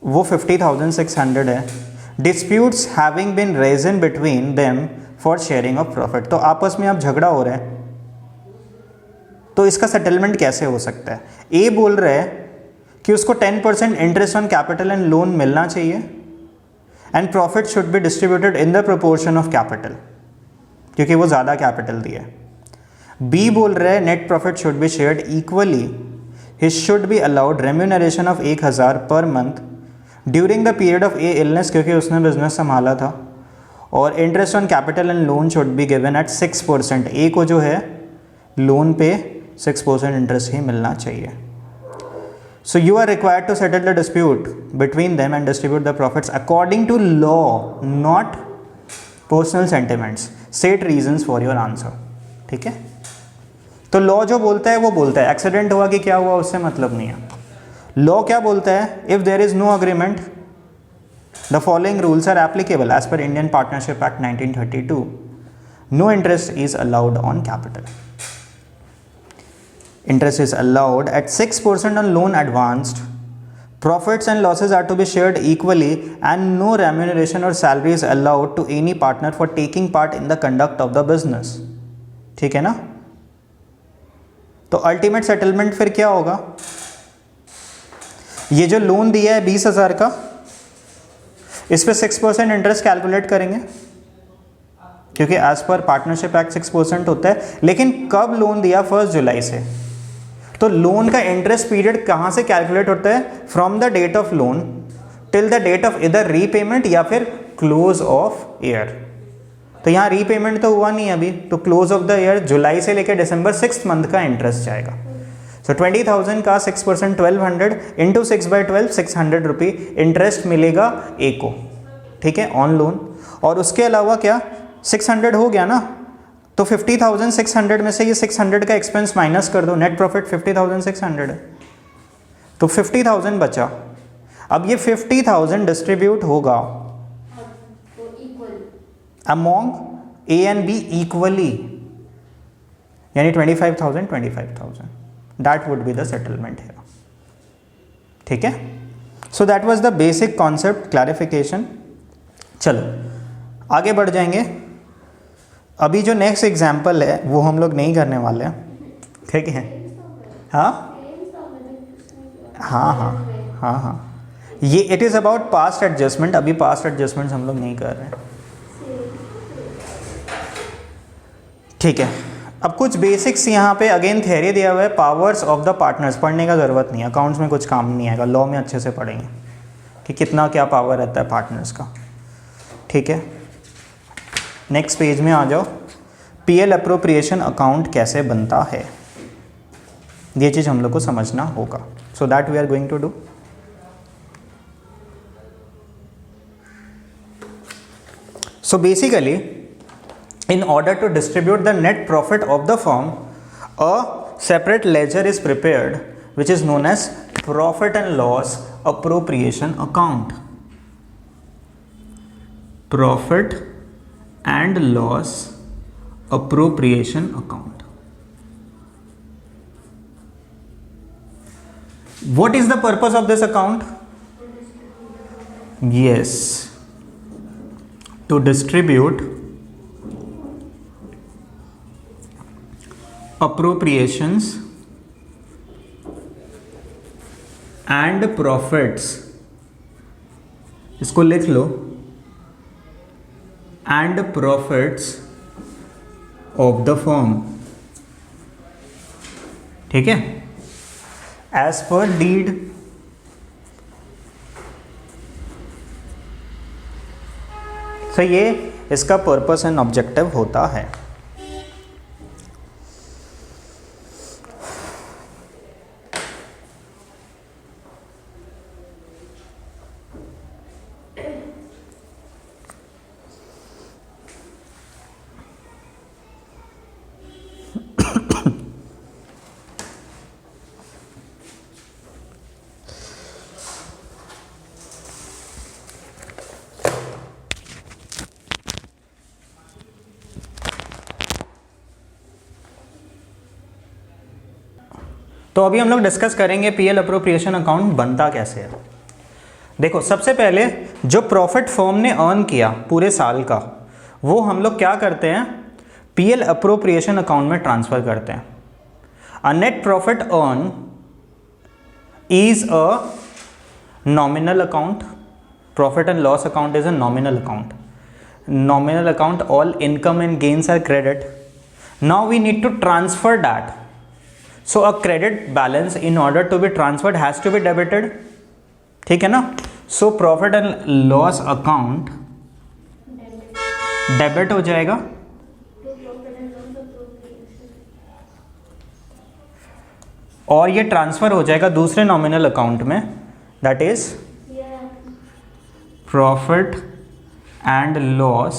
वो 50,600 है। Disputes having been risen between them for sharing of profit, तो आपस में अब झगड़ा हो रहा है, तो इसका सेटलमेंट कैसे हो सकता है? ए बोल रहा है कि उसको 10% interest on capital and loan मिलना चाहिए and profit should be distributed in the proportion of capital, क्योंकि वो ज़्यादा कैपिटल दिया है। बी बोल रहा है net profit should be shared equally, he should be allowed remuneration of 1,000 per month during the period of A illness, क्योंकि उसने बिजनेस संभाला था, और interest on capital and loan should be given at 6%। ए को जो है लोन पे 6% interest ही मिलना चाहिए। So you are required to settle the dispute between them and distribute the profits according to law, not personal sentiments. State reasons for your answer, ठीक है। तो law जो बोलता है वो बोलता है एक्सीडेंट हुआ कि क्या हुआ उससे मतलब नहीं है। लॉ क्या बोलता है? If there is no agreement the following rules are applicable as per Indian partnership act 1932। No interest is allowed on capital. Interest is allowed at 6% on loan advanced. Profits and losses are to be shared equally and no remuneration or salary is allowed to any partner for taking part in the conduct of the business, ठीक है ना। तो ultimate settlement फिर क्या होगा? ये जो loan दिया है 20,000 का, इस पे 6% इंटरेस्ट कैलकुलेट करेंगे, क्योंकि एज पर पार्टनरशिप एक्ट 6% होता है। लेकिन कब लोन दिया? 1 जुलाई से। तो लोन का इंटरेस्ट पीरियड कहाँ से कैलकुलेट होता है? From the date of loan till the date of इधर रीपेमेंट या फिर क्लोज ऑफ ईयर। तो यहाँ रीपेमेंट तो हुआ नहीं अभी, तो क्लोज ऑफ द ईयर जुलाई से लेकर दिसंबर 6 मंथ का इंटरेस्ट जाएगा। सो 20,000 का 6% 1200 इंटू 6/12 600 रुपये इंटरेस्ट मिलेगा ए को, ठीक है, ऑन लोन। और उसके अलावा क्या 600 हो गया ना, तो 50,600 में से ये 600 का एक्सपेंस माइनस कर दो, नेट प्रॉफिट 50,600 है, तो 50,000 बचा। अब ये 50,000 डिस्ट्रीब्यूट होगा among A and be equally, यानी 25,000 that would be the settlement है, ठीक है। So that was the basic concept clarification. चलो आगे बढ़ जाएंगे। अभी जो नेक्स्ट एग्जाम्पल है वो हम लोग नहीं करने वाले हैं, ठीक है। हाँ हाँ हाँ हाँ हाँ, ये it is about past adjustment. अभी पास्ट एडजस्टमेंट्स हम लोग नहीं कर रहे हैं, ठीक है। अब कुछ बेसिक्स यहाँ पे अगेन थ्योरी दिया हुआ है, पावर्स ऑफ द पार्टनर्स। पढ़ने का ज़रूरत नहीं है, अकाउंट्स में कुछ काम नहीं आएगा, लॉ में अच्छे से पढ़ेंगे कि कितना क्या पावर रहता है पार्टनर्स का, ठीक है। नेक्स्ट पेज में आ जाओ। पीएल अप्रोप्रिएशन अकाउंट कैसे बनता है, ये चीज़ हम लोग को समझना होगा। So that we are going to do. So basically in order to distribute the net profit of the firm a separate ledger is prepared which is known as profit and loss appropriation account. Profit and loss appropriation account. What is the purpose of this account? Yes, to distribute appropriations and profits, इसको लिख लो, and profits of the firm, ठीक है, as per deed. तो ये इसका purpose and objective होता है। तो अभी हम लोग डिस्कस करेंगे पीएल अप्रोप्रिएशन अकाउंट बनता कैसे है। देखो, सबसे पहले जो प्रॉफिट फर्म ने अर्न किया पूरे साल का, वो हम लोग क्या करते हैं, पीएल अप्रोप्रिएशन अकाउंट में ट्रांसफर करते हैं। A net profit earn is a nominal account, profit and loss account is a nominal account. Nominal account, all income and gains are credit. Now we need to transfer that. So a credit balance in order to be transferred has to be debited. ठीक है ना? So profit and loss account debit हो जाएगा और ये transfer हो जाएगा दूसरे नॉमिनल अकाउंट में, that is profit and loss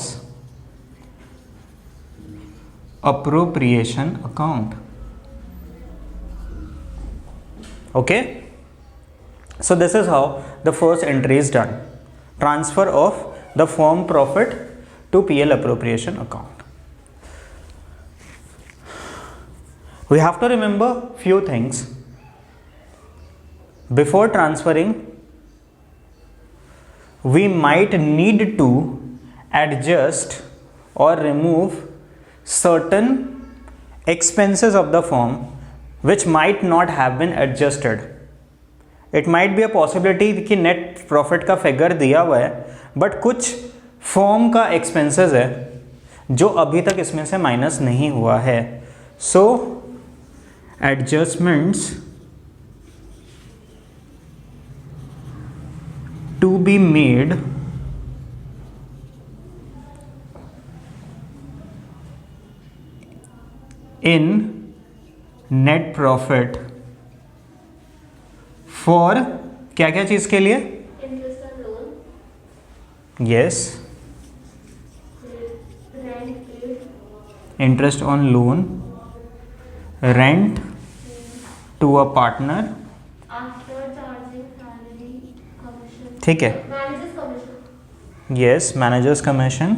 appropriation account. Okay, so this is how the first entry is done, transfer of the firm profit to PL appropriation account. We have to remember few things before transferring. We might need to adjust or remove certain expenses of the firm which might not have been adjusted. It might be a possibility कि net profit का figure दिया हुआ है but कुछ firm का expenses है जो अभी तक इसमें से माइनस नहीं हुआ है. So adjustments to be made in net profit for क्या क्या चीज के लिए? Interest on loan, yes, rent paid, interest on loan, rent to a partner, after charging salary, commission, ठीक है, manager's commission, yes, managers commission,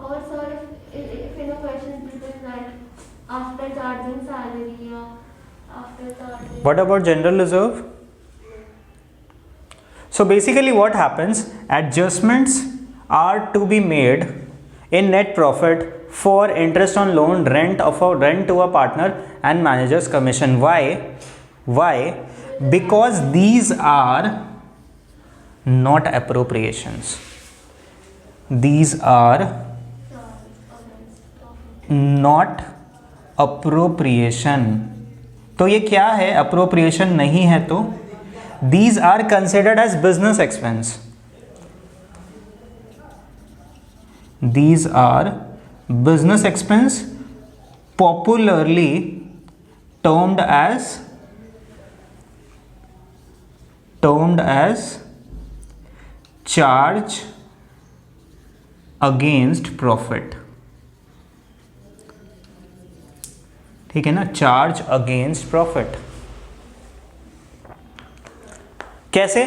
or sir if in a question it is like after charging salary or after charging. what about general reserve? So basically what happens, adjustments are to be made in net profit for interest on loan, rent to a partner and manager's commission. Why? Because these are not appropriations. These are not appropriation. तो ये क्या है? appropriation नहीं है तो these are considered as business expense. These are business expense, popularly termed as charge against profit. ठीक है ना, चार्ज अगेंस्ट प्रॉफिट. कैसे?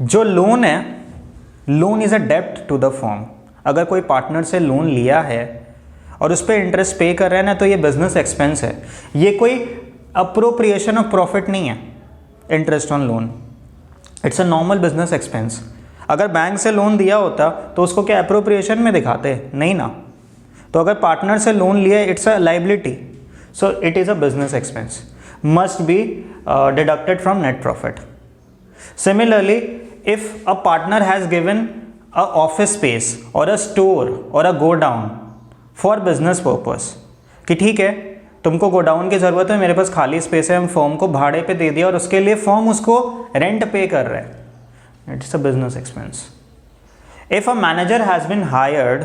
जो लोन है, लोन इज अ डेब्ट टू द फर्म. अगर कोई पार्टनर से लोन लिया है और उस पर इंटरेस्ट पे कर रहे हैं ना, तो ये बिजनेस एक्सपेंस है. ये कोई अप्रोप्रिएशन ऑफ प्रॉफिट नहीं है. Interest on loan it's a normal business expense. अगर बैंक से लोन दिया होता तो उसको क्या अप्रोप्रिएशन में दिखाते? नहीं ना. तो अगर पार्टनर से लोन लिया, it's a liability, so it is a business expense, must be deducted from net profit. Similarly, if a partner has given a office space or a store or a godown for business purpose, कि ठीक है तुमको godown की ज़रूरत है, मेरे पास खाली space है, हम फर्म को भाड़े पे दे दिया और उसके लिए फर्म उसको रेंट पे कर रहा है, it's a business expense. If a manager has been hired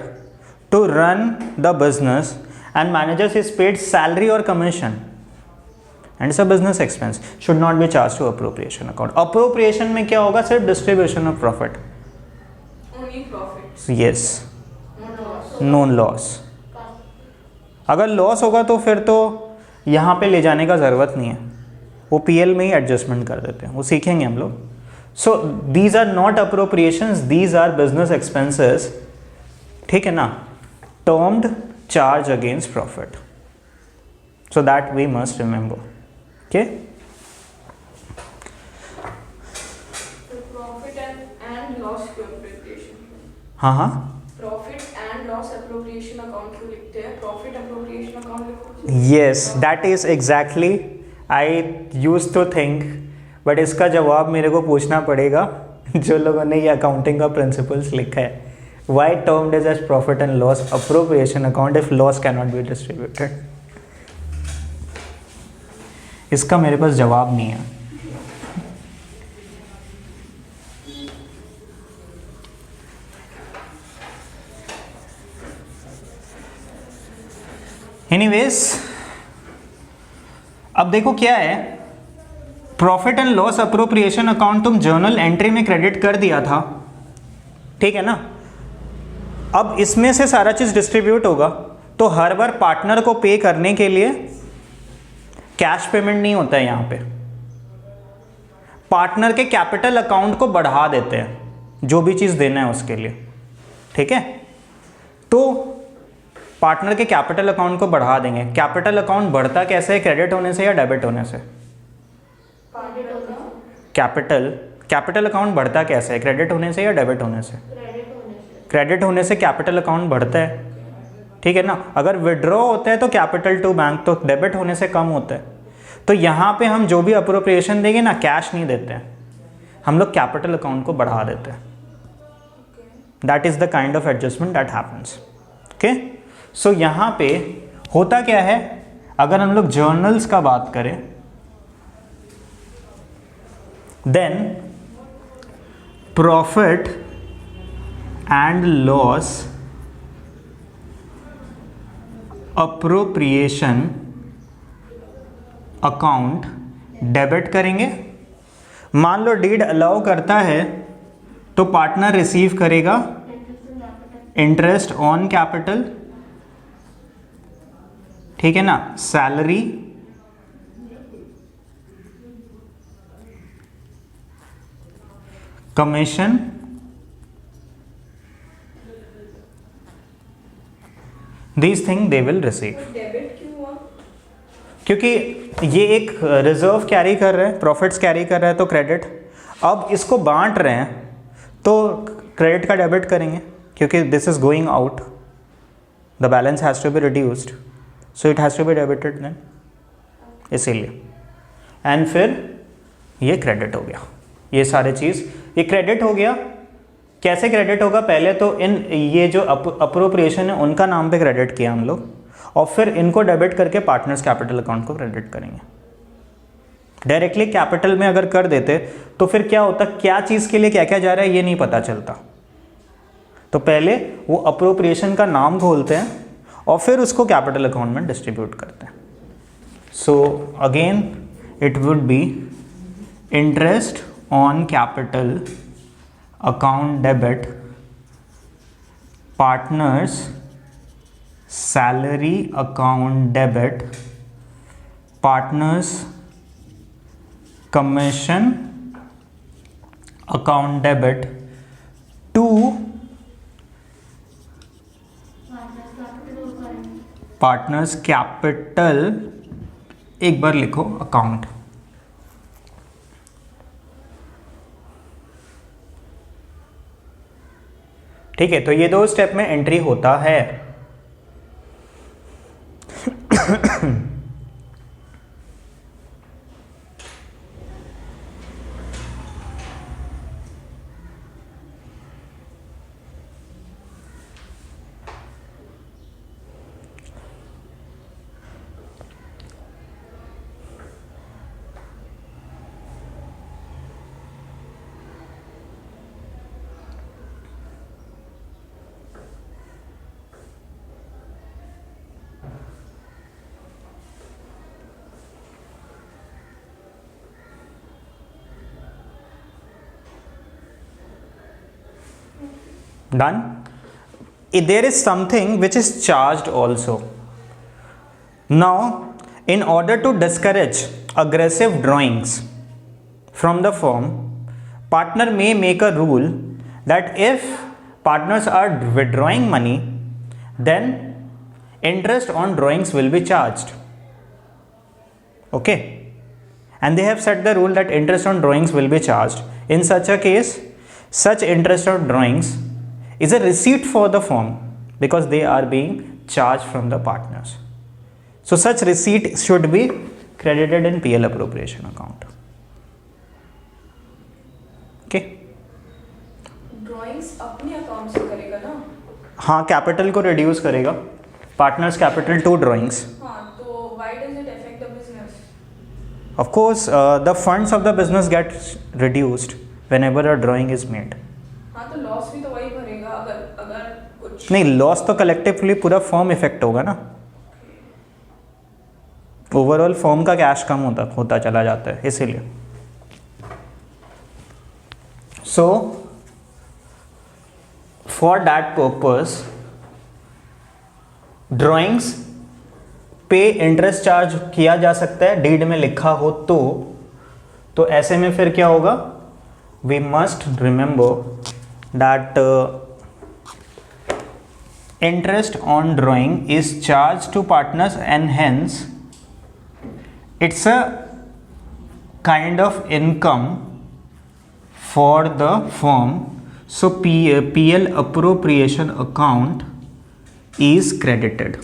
to run the business and manager is paid salary और commission and it's a business expense, should not be charged to appropriation account. Appropriation में क्या होगा? सिर्फ distribution of profit. Only profits. Yes. No loss. अगर loss होगा तो फिर तो यहाँ पे ले जाने का ज़रूरत नहीं है, वो PL में ही एडजस्टमेंट कर देते हैं, वो सीखेंगे हम लोग. So these are not appropriations, these are business expenses. ठीक है ना? Termed charge against profit. So that we must remember. Okay. So profit and loss appropriation. हाँ. Profit and loss appropriation account क्यों लिखते हैं? Profit appropriation account लिखो. Yes, that is exactly I used to think, but इसका जवाब मेरे को पूछना पड़ेगा जो लोगों ने ये अकाउंटिंग का प्रिंसिपल्स लिखा है. Why termed as profit and loss appropriation account if loss cannot be distributed? इसका मेरे पास जवाब नहीं है. एनीवेज, अब देखो क्या है, profit and loss appropriation account तुम जर्नल एंट्री में क्रेडिट कर दिया था, ठीक है ना. अब इसमें से सारा चीज डिस्ट्रीब्यूट होगा, तो हर बार पार्टनर को पे करने के लिए कैश पेमेंट नहीं होता है. यहां पे पार्टनर के कैपिटल अकाउंट को बढ़ा देते हैं जो भी चीज देना है उसके लिए, ठीक है. तो पार्टनर के कैपिटल अकाउंट को बढ़ा देंगे. कैपिटल अकाउंट बढ़ता कैसे है? क्रेडिट होने से या डेबिट होने से? कैपिटल अकाउंट बढ़ता कैसे है? क्रेडिट होने से या डेबिट होने से? क्रेडिट होने से कैपिटल अकाउंट बढ़ता है, ठीक है ना. अगर विड्रॉ होता है तो कैपिटल टू बैंक, तो डेबिट होने से कम होता है. तो यहाँ पे हम जो भी अप्रोप्रिएशन देंगे ना, कैश नहीं देते हैं, हम लोग कैपिटल अकाउंट को बढ़ा देते हैं. That is the kind of adjustment that happens. Okay, so यहाँ पे होता क्या है, अगर हम लोग जर्नल्स का बात करें, then profit and loss appropriation account debit करेंगे. मान लो डीड अलाउ करता है तो पार्टनर रिसीव करेगा इंटरेस्ट ऑन कैपिटल, ठीक है ना, salary, commission, these thing they will receive. Debit क्यों हुआ? क्योंकि ये एक रिजर्व कैरी कर रहे हैं, प्रॉफिट्स कैरी कर रहे हैं, तो क्रेडिट. अब इसको बांट रहे हैं तो क्रेडिट का डेबिट करेंगे, क्योंकि this is going out, the balance has to be reduced, so it has to be debited then, इसीलिए. एंड फिर ये क्रेडिट हो गया, ये सारे चीज़ ये क्रेडिट हो गया. कैसे क्रेडिट होगा? पहले तो इन ये जो अप्रोप्रिएशन है उनका नाम पे क्रेडिट किया हम लोग, और फिर इनको डेबिट करके पार्टनर्स कैपिटल अकाउंट को क्रेडिट करेंगे. डायरेक्टली कैपिटल में अगर कर देते तो फिर क्या होता, क्या चीज़ के लिए क्या क्या जा रहा है ये नहीं पता चलता. तो पहले वो अप्रोप्रिएशन का नाम खोलते हैं और फिर उसको कैपिटल अकाउंट में डिस्ट्रीब्यूट करते हैं. So again it would be interest on capital account debit, partners salary account debit, partners commission account debit to partners capital, एक बार लिखो अकाउंट. ठीक है, तो ये दो स्टेप में एंट्री होता है. Done. There is something which is charged also. Now, in order to discourage aggressive drawings from the firm, partner may make a rule that if partners are withdrawing money, then interest on drawings will be charged. Okay? And they have set the rule that interest on drawings will be charged. In such a case, such interest on drawings is a receipt for the firm because they are being charged from the partners. So such receipt should be credited in PL appropriation account. Okay? Drawings अपने account से करेगा ना? हाँ, capital को reduce करेगा, partners capital to drawings. हाँ, तो why does it affect the business? Of course, the funds of the business get reduced whenever a drawing is made. हाँ, तो लॉस भी तो वही भरेगा अगर कुछ नहीं, लॉस तो कलेक्टिवली पूरा फर्म इफेक्ट होगा ना. ओवरऑल फर्म का कैश कम होता चला जाता है, इसीलिए. सो फॉर दैट पर्पस ड्राइंग्स पे इंटरेस्ट चार्ज किया जा सकता है, डीड में लिखा हो तो ऐसे में फिर क्या होगा? We must remember that interest on drawing is charged to partners and hence it's a kind of income for the firm. So PL appropriation account is credited.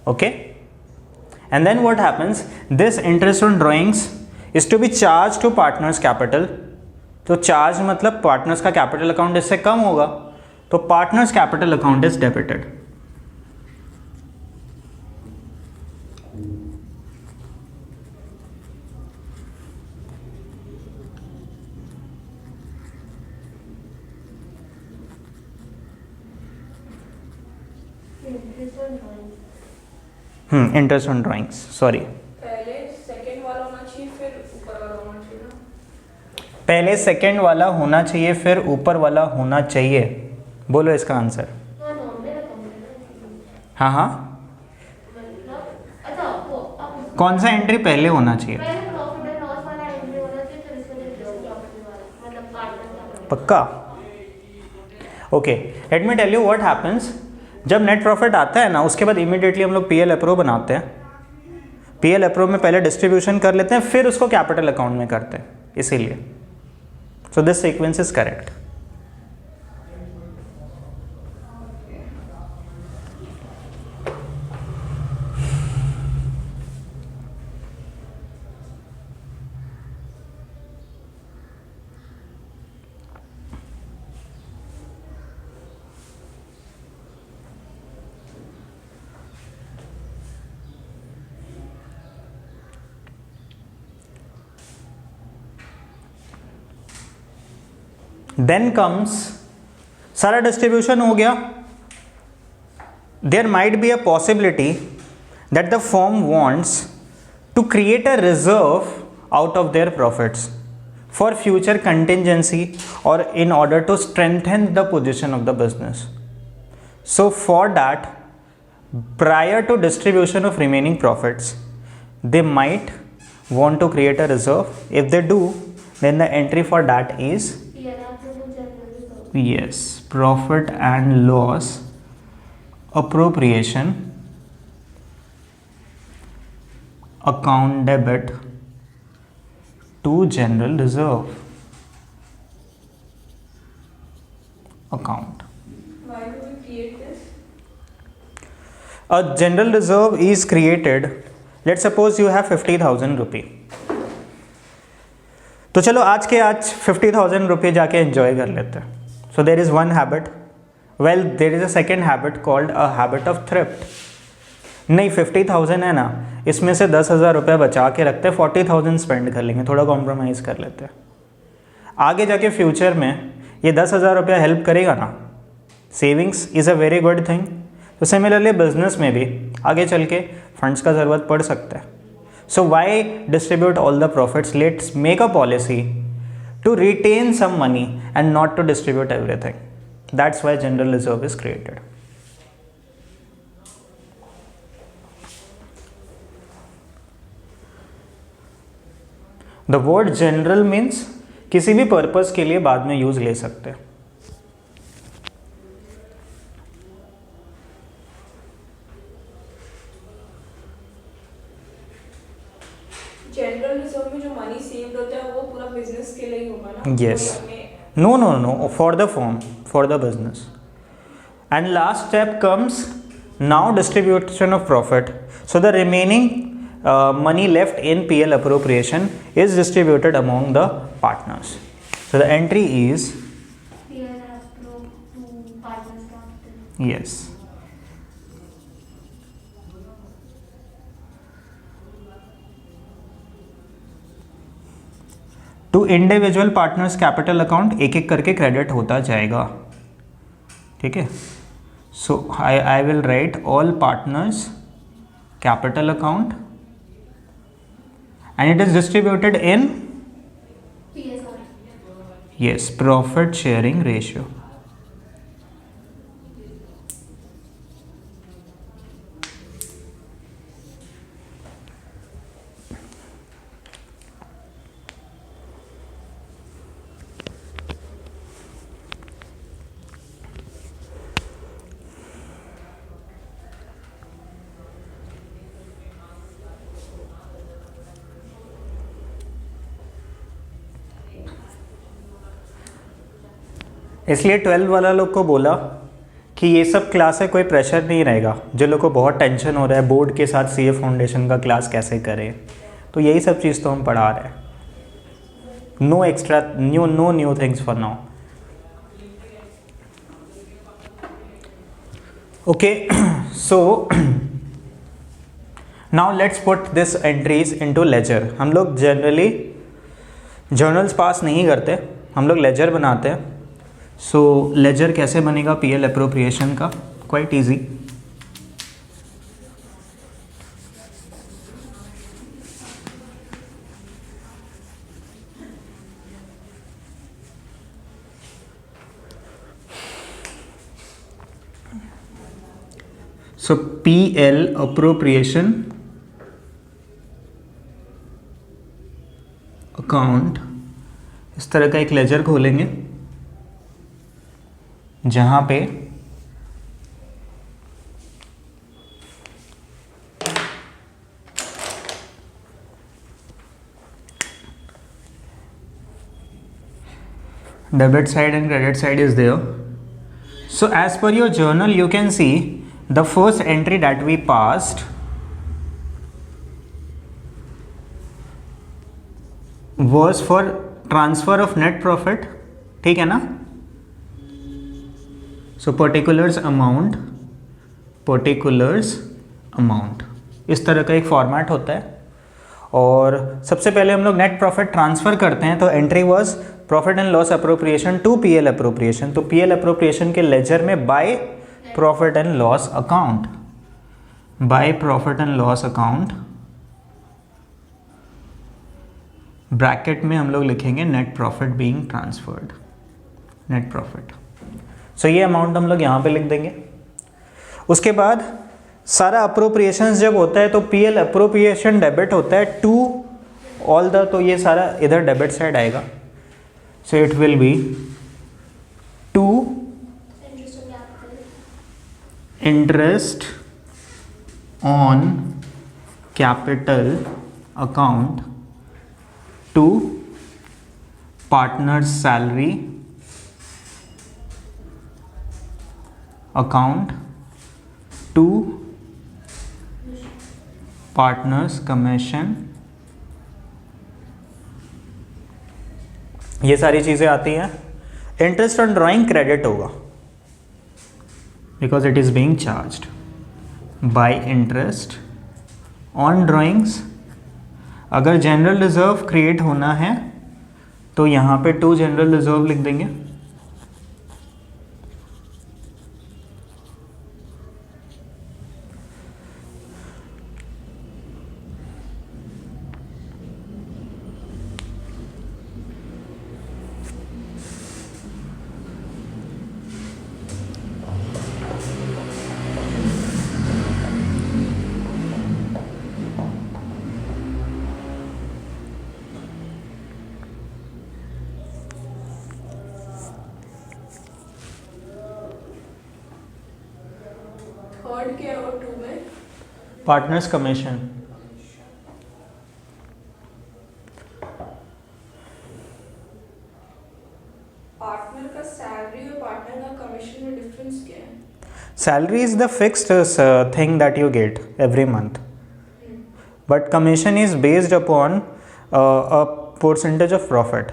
Okay? And then what happens? This interest on drawings is to be charged to partners capital. तो charge मतलब partners का capital account इससे कम होगा, तो partners capital account is debited. Interest on drawings, sorry. पहले second वाला होना चाहिए फिर ऊपर वाला होना चाहिए ना? पहले सेकंड वाला होना चाहिए फिर ऊपर वाला होना चाहिए. बोलो इसका आंसर. हाँ हाँ, कौन सा एंट्री पहले होना चाहिए? पक्का? Okay, let me tell you what happens. जब नेट प्रॉफिट आता है ना, उसके बाद इमीडिएटली हम लोग पीएल अप्रूव बनाते हैं. पीएल अप्रूव में पहले डिस्ट्रीब्यूशन कर लेते हैं, फिर उसको कैपिटल अकाउंट में करते हैं, इसीलिए. So this sequence is correct. Then comes, सारा डिस्ट्रीब्यूशन हो गया. There might be a possibility that the firm wants to create a reserve out of their profits for future contingency और in order to strengthen the position of the business. So for that, prior to distribution of remaining profits, they might want to create a reserve. If they do, then the entry for that is yes, profit and loss appropriation account debit to general reserve account. Why do we create this? A general reserve is created. Let's suppose you have 50,000 रुपये. तो चलो आज के आज 50,000 रुपये जाके enjoy कर लेते हैं. So there is one habit. Well, there is a second habit called a habit of thrift. नहीं, 50,000 है ना, इसमें से 10,000 रुपये बचा के रखते हैं, 40,000 स्पेंड कर लेंगे, थोड़ा कॉम्प्रोमाइज़ कर लेते हैं. आगे जाके फ्यूचर में ये 10,000 रुपया हेल्प करेगा ना. Savings is a very good thing. तो सिमिलरली बिजनेस में भी आगे चल के फंड्स का ज़रूरत पड़ सकता है. So why distribute all the profits? Let's make a policy to retain some money and not to distribute everything. That's why general reserve is created. The word general means किसी भी पर्पस के लिए बाद में यूज ले सकते हैं. General reserve में जो मनी सेव्ड होता है वो पूरा बिजनेस के लिए ही होगा ना? Yes. कोई अपने- No, for the firm, for the business. And last step comes now distribution of profit. So the remaining money left in PL appropriation is distributed among the partners. So the entry is Here approved to partners capital. yes. To individual partners capital account एक एक करके credit होता जाएगा. ठीक है. So I will write all partners capital account and it is distributed in PSR. yes profit sharing ratio. इसलिए 12 वाला लोग को बोला कि ये सब क्लास है, कोई प्रेशर नहीं रहेगा. जिन लोग को बहुत टेंशन हो रहा है बोर्ड के साथ सीए फाउंडेशन का क्लास कैसे करें, तो यही सब चीज़ तो हम पढ़ा रहे हैं. No extra no new things for now. Okay, so now let's put this entries into ledger. हम लोग जनरली जर्नल्स पास नहीं करते, हम लोग लेजर बनाते हैं. सो लेजर कैसे बनेगा पीएल अप्रोप्रिएशन का? Quite easy. So PL appropriation account, इस तरह का एक लेजर खोलेंगे जहां पे debit side and credit side is there. So as per your journal you can see the first entry that we passed was for transfer of net profit. ठीक है ना? सो पर्टिकुलर्स अमाउंट इस तरह का एक फॉर्मेट होता है. और सबसे पहले हम लोग नेट प्रॉफिट ट्रांसफ़र करते हैं, तो entry was profit and loss appropriation to PL appropriation. तो पीएल अप्रोप्रिएशन के लेजर में by profit and loss account, by profit and loss account bracket में हम लोग लिखेंगे net profit being transferred, net profit. So ये अमाउंट हम लोग यहाँ पे लिख देंगे. उसके बाद सारा अप्रोप्रिएशन जब होता है तो पीएल अप्रोप्रिएशन डेबिट होता है टू ऑल द, तो ये सारा इधर डेबिट साइड आएगा. So it will be to interest on capital account to partners salary account to partners commission. ये सारी चीज़ें आती हैं. इंटरेस्ट ऑन ड्राइंग क्रेडिट होगा because it is being charged by interest on drawings. अगर general reserve create होना है तो यहाँ पे टू जनरल रिजर्व लिख देंगे. में क्या है और 2 में? Partners commission. पार्टनर का सैलरी और पार्टनर का कमीशन में डिफरेंस क्या है? Salary is the fixed thing that you get every month, but commission is based upon a percentage of profit.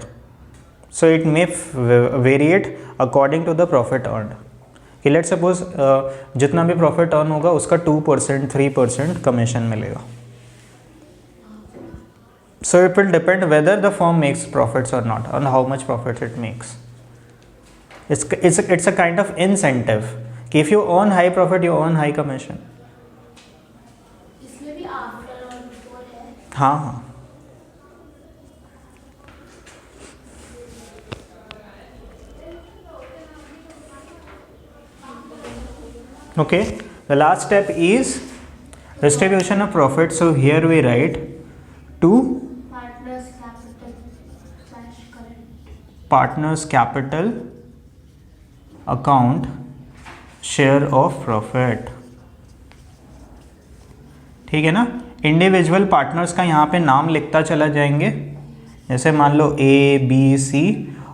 So it may variate according to the profit earned. कि let's suppose जितना भी profit earn होगा उसका 2% 3% commission मिलेगा. So it will depend whether the firm makes profits or not, on how much profits it makes. It's a kind of incentive. कि if you earn high profit, you earn high commission. इसमें भी after और before है। हाँ हाँ okay, the last step is distribution of profit. So here we write to partners capital slash current. partners capital account share of profit. ठीक है ना। Individual partners का यहाँ पे नाम लिखता चला जाएंगे, जैसे मान लो ए बी सी,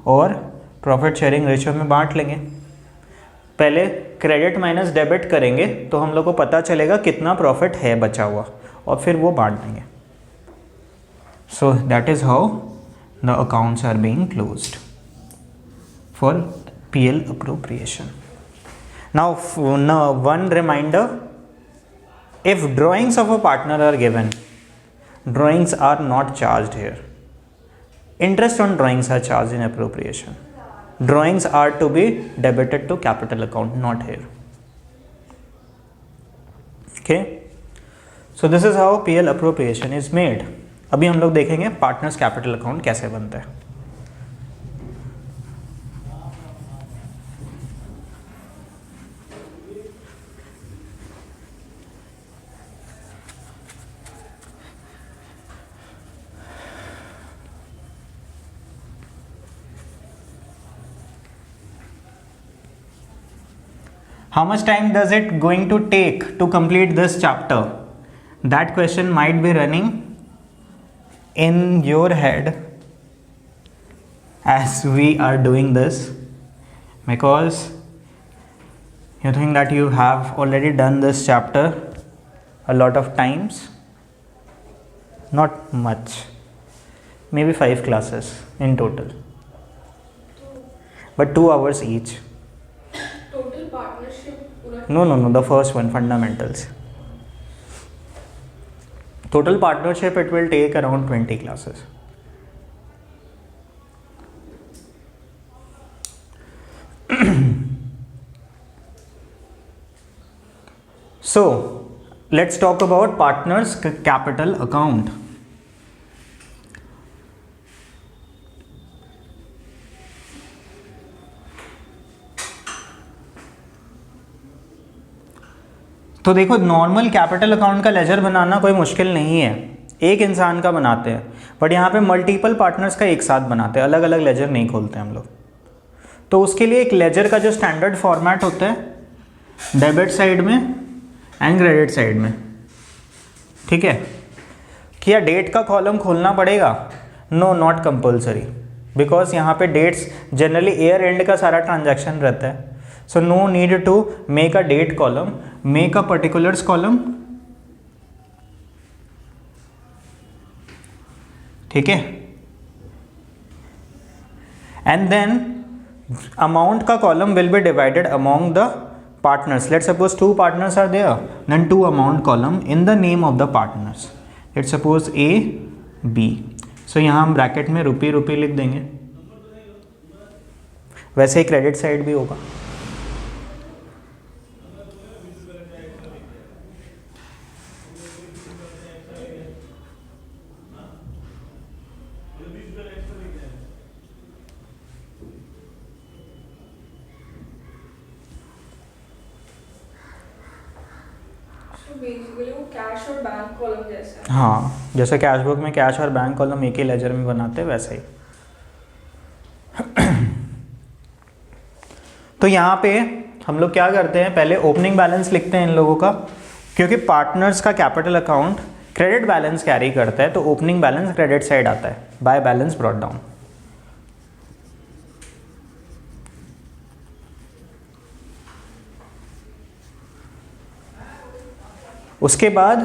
और प्रॉफिट शेयरिंग रेशियो में बांट लेंगे। पहले क्रेडिट माइनस डेबिट करेंगे तो हम लोग को पता चलेगा कितना प्रॉफिट है बचा हुआ, और फिर वो बांट देंगे। So that is how the accounts are being closed for PL appropriation. Now one reminder, if drawings of a partner are given, drawings are not charged here. Interest on drawings are charged in appropriation. Drawings are to be debited to capital account, not here. Okay, so this is how PL appropriation is made. अभी हम लोग देखेंगे partners capital account कैसे बनता है। How much time does it going to take to complete this chapter? That question might be running in your head as we are doing this, because you think that you have already done this chapter a lot of times. Not much, maybe 5 classes in total, but 2 hours each. Total partnership पूरा? No, the first one, fundamentals. Total partnership, it will take around 20 classes. So let's talk about partners capital account. तो देखो, normal capital account का laser बनाना कोई मुश्किल नहीं है, एक इंसान का बनाते हैं, बट यहाँ पे मल्टीपल पार्टनर्स का एक साथ बनाते हैं, अलग अलग लेजर नहीं खोलते हम लोग। तो उसके लिए एक लेजर का जो स्टैंडर्ड फॉर्मेट होता है, डेबिट साइड में एंड क्रेडिट साइड में, ठीक है। क्या डेट का कॉलम खोलना पड़ेगा? नो, नॉट कंपल्सरी, बिकॉज यहाँ पे डेट्स जनरली ईयर एंड का सारा ट्रांजैक्शन रहता है। So no need to make a date column, make a particulars column, ठीक है। And then amount का column will be divided among the partners. Let's suppose 2 partners are there, then 2 amount column in the name of the partners. Let's suppose A, B. So यहाँ हम bracket में रुपये लिख देंगे। वैसे ही क्रेडिट साइड भी होगा। बेसिकली वो कैश और बैंक कॉलम जैसा है। हाँ, जैसे कैश बुक में कैश और बैंक कॉलम एक ही लेजर में बनाते हैं, वैसे ही। तो यहाँ पे हम लोग क्या करते हैं, पहले ओपनिंग बैलेंस लिखते हैं इन लोगों का, क्योंकि पार्टनर्स का capital account credit balance carry करता है, तो ओपनिंग बैलेंस क्रेडिट साइड आता है, बाय बैलेंस ब्रॉट डाउन। उसके बाद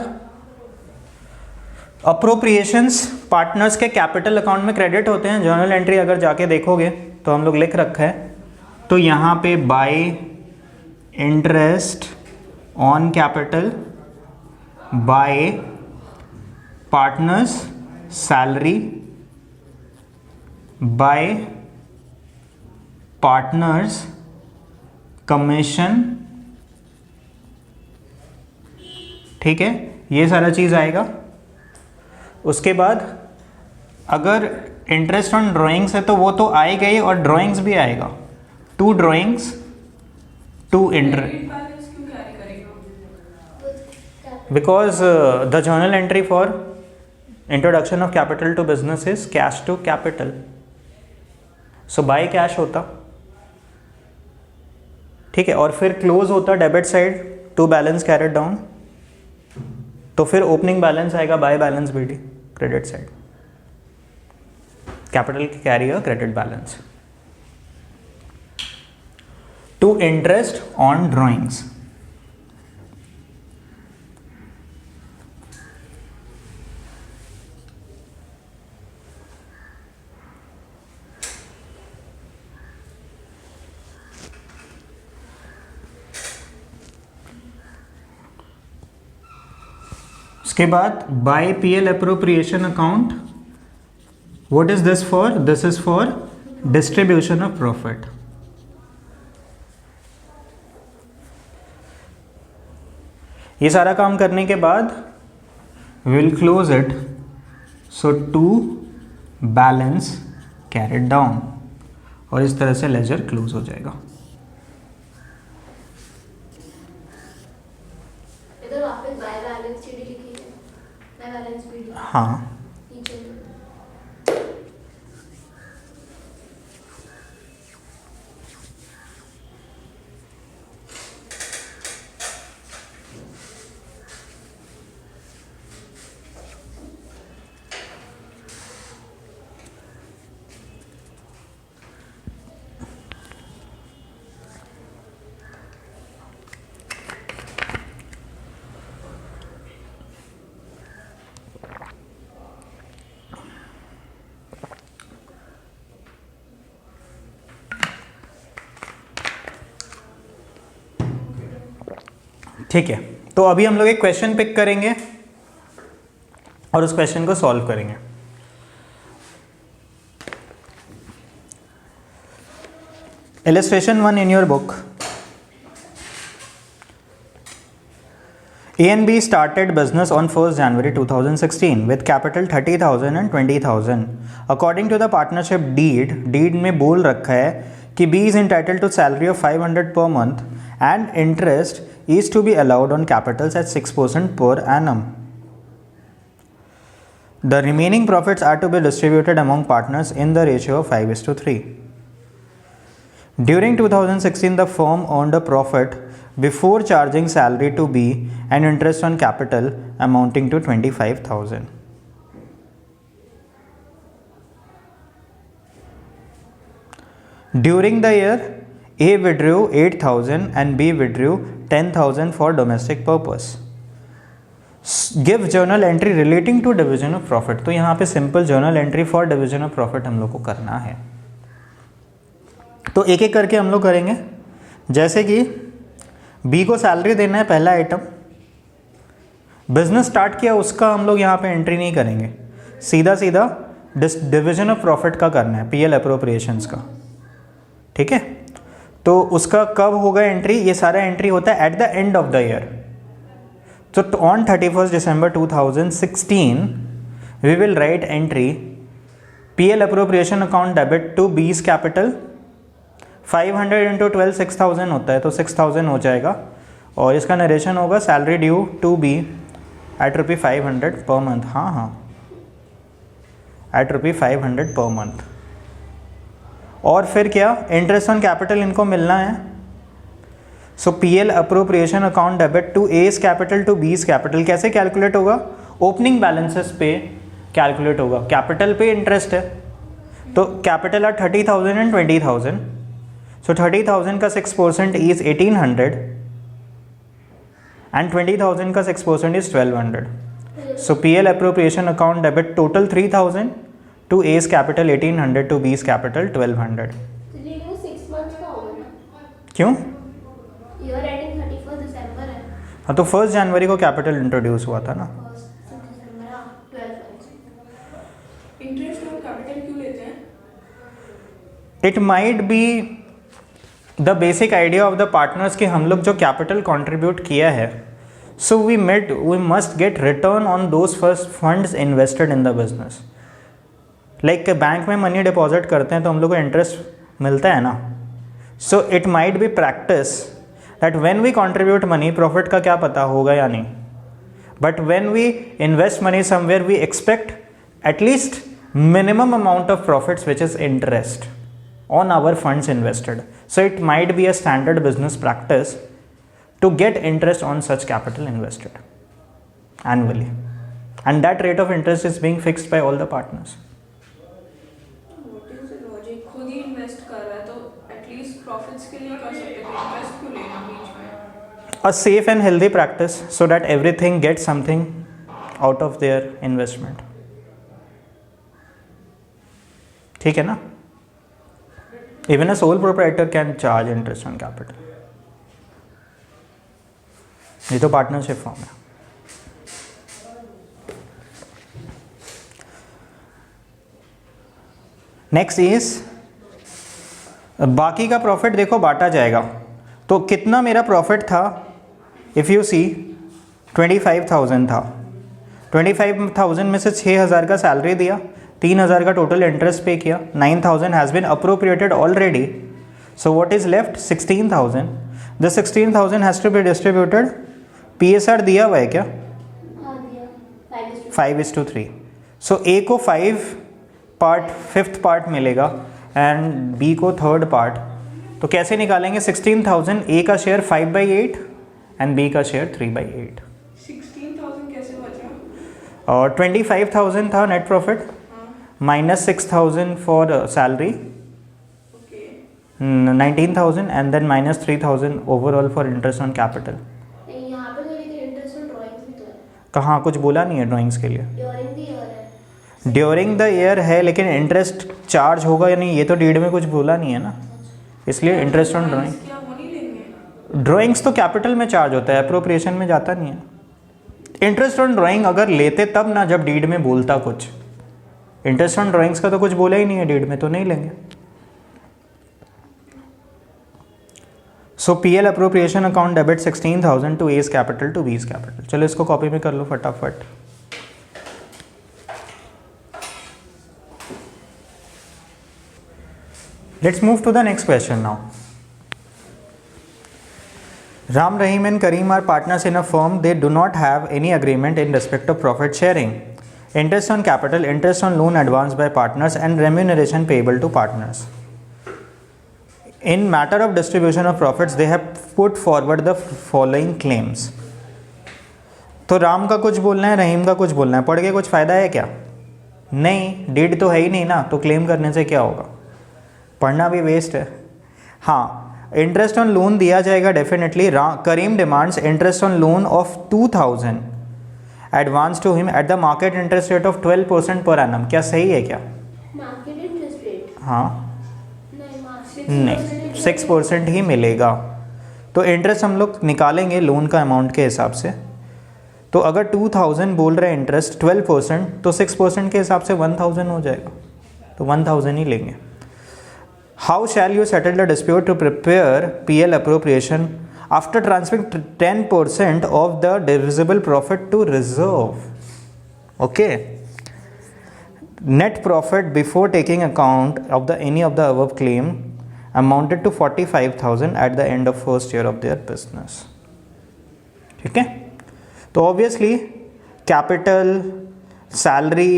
अप्रोप्रिएशंस पार्टनर्स के कैपिटल अकाउंट में क्रेडिट होते हैं। जर्नल एंट्री अगर जाके देखोगे तो हम लोग लिख रखा है, तो यहाँ पे bye interest on capital by partners salary bye partners commission, ठीक है, ये सारा चीज़ आएगा। उसके बाद अगर इंटरेस्ट ऑन ड्राइंग्स है तो वो तो आएगा ही, और ड्राइंग्स भी आएगा, to drawings to interest, because the journal entry for introduction of capital to business is cash to capital, so by cash होता, ठीक है, और फिर क्लोज होता debit side to balance carried down, तो फिर ओपनिंग बैलेंस आएगा by balance BD credit side, capital carry a credit balance to interest on drawings. उसके बाद by PL appropriation account, what is this for, this is for distribution of profit. ये सारा काम करने के बाद will close it, so to balance carried down, और इस तरह से लेजर क्लोज हो जाएगा। इधर वापस बाय बैलेंस शीट लिखी है, बाय बैलेंस शीट, हाँ, ठीक है। तो अभी हम लोग एक क्वेश्चन पिक करेंगे और उस क्वेश्चन को सॉल्व करेंगे। Illustration 1 in your book. A and B started business on 1st January 2016 with capital 30,000 and 20,000. According to the partnership deed में बोल रखा है कि B is entitled to salary of 500 per month and interest is to be allowed on capitals at 6% per annum. The remaining profits are to be distributed among partners in the ratio of 5:3. During 2016, the firm earned a profit before charging salary to B and interest on capital amounting to 25,000. During the year, A withdrew 8,000 and B withdrew 10,000 for domestic purpose. Give journal entry relating to division of profit. तो यहाँ पे simple journal entry for division of profit हम लोग को करना है। तो एक एक करके हम लोग करेंगे। जैसे कि बी को सैलरी देना है, पहला आइटम, बिजनेस स्टार्ट किया, उसका हम लोग यहाँ पे एंट्री नहीं करेंगे, सीधा सीधा डिविजन ऑफ प्रॉफिट का करना है, पीएल अप्रोप्रिएशंस का, ठीक है। तो उसका कब होगा एंट्री, ये सारा एंट्री होता है at the end of the year. तो on 31 December 2016 we will write entry PL appropriation account debit to B's capital, 500 into 12 6,000 होता है, तो 6,000 हो जाएगा। और इसका नरेशन होगा salary due to be at ₹500 per month, हाँ एट ₹500 पर मंथ। और फिर क्या, इंटरेस्ट ऑन कैपिटल इनको मिलना है, so PL appropriation account debit to A's capital to B's capital कैसे कैलकुलेट होगा? ओपनिंग बैलेंसेस पे कैलकुलेट होगा। कैपिटल पे इंटरेस्ट है तो कैपिटल आर 30,000 एंड 20,000, सो 30,000 का 6% इज 1,800 एंड 20,000 का 6% is 1,200. So PL appropriation account debit total 3,000 to A's capital 1,800 to B's capital 1,200. तो ये 6 मंथ्स का होगा ना? क्यों? ईयर एंडिंग 31 दिसंबर है। हाँ तो 1 जनवरी को कैपिटल इंट्रोड्यूस हुआ था ना। 1 दिसंबर, हाँ 12 मंथ्स। इंटरेस्ट ऑन कैपिटल क्यों लेते हैं? It might be the basic idea of the partners कि हम लोग जो कैपिटल कंट्रीब्यूट किया है, so we must get return on those first funds invested in the business. Like bank में मनी डिपॉजिट करते हैं तो हम लोग को इंटरेस्ट मिलता है ना। So it might be practice that when we contribute money, profit का क्या पता होगा या नहीं, but when we invest money somewhere we expect at least minimum amount of profits which is interest on our funds invested. So it might be a standard business practice to get interest on such capital invested annually, and that rate of interest is being fixed by all the partners. What is the logic? खुद ही invest कर रहा है तो at least profits के लिए कर सकते हैं, इंटरेस्ट क्यों लेना बीच में? A safe and healthy practice so that everything gets something out of their investment. ठीक है ना? Even a sole proprietor can charge interest on capital. ये तो पार्टनरशिप फॉर्म है। नेक्स्ट इज बाकी का प्रॉफिट देखो बांटा जाएगा तो कितना मेरा प्रॉफिट था? इफ़ यू सी 25,000 था, 25,000 में से 6,000 का सैलरी दिया, 3,000 का टोटल इंटरेस्ट पे किया, 9,000 has been appropriated already, so what is left 16,000. The 16,000 has to be distributed. PSR दिया हुआ है क्या? हाँ दिया, 5:3. सो A को 5th पार्ट मिलेगा एंड B को 3rd पार्ट. तो कैसे निकालेंगे? 16,000 A का शेयर 5/8 एंड B का शेयर 3/8. 16,000 कैसे बचा? और 25,000 था net profit, minus 6,000 for salary, okay 19,000 and then minus 3,000 overall for interest on capital. नहीं, यहाँ पे तो लेकिन इंटरेस्ट ऑन ड्राइंग्स भी तो है, कहाँ कुछ बोला नहीं है ड्राइंग्स के लिए? ड्यूरिंग द ईयर है। ड्यूरिंग द ईयर है लेकिन इंटरेस्ट चार्ज होगा या नहीं ये तो डीड में कुछ बोला नहीं है ना, इसलिए इंटरेस्ट ऑन ड्राइंग. क्या वो नहीं लेंगे? ड्राइंग्स तो कैपिटल में चार्ज होता है, अप्रोप्रिएशन में जाता नहीं है. इंटरेस्ट ऑन ड्राइंग अगर लेते तब ना जब डीड में बोलता कुछ. इंटरेस्ट ऑन ड्राइंग्स का तो कुछ बोला ही नहीं है डीड में, तो नहीं लेंगे. So PL appropriation account debit 16,000 to A's capital to B's capital. चलो इसको कॉपी में कर लो फटाफट. Let's move to the next question now. Ram, Rahim and Kareem are partners in a firm. They do not have any agreement in respect of profit sharing, interest on capital, interest on loan advanced by partners and remuneration payable to partners. In matter of distribution of profits, they have put forward the following claims. तो राम का कुछ बोलना है, रहीम का कुछ बोलना है, पढ़ के कुछ फ़ायदा है क्या? नहीं, डीड तो है ही नहीं ना, तो क्लेम करने से क्या होगा? पढ़ना भी वेस्ट है. हाँ, इंटरेस्ट ऑन लोन दिया जाएगा definitely. Karim demands interest on loan of 2,000 advance to him at the market interest rate of 12% per annum. क्या सही है क्या? Market interest rate? हाँ नहीं, 6% ही मिलेगा. तो इंटरेस्ट हम लोग निकालेंगे लोन का अमाउंट के हिसाब से. तो अगर 2,000 बोल रहे हैं इंटरेस्ट 12%, तो 6% के हिसाब से 1,000 हो जाएगा, तो 1,000 ही लेंगे. How shall you settle the dispute to prepare PL appropriation after transferring 10% of the divisible profit to reserve? Okay. Net profit before taking account of any of the above claim amounted to 45,000 at the end of first year of their business. ठीक है. तो obviously capital, salary,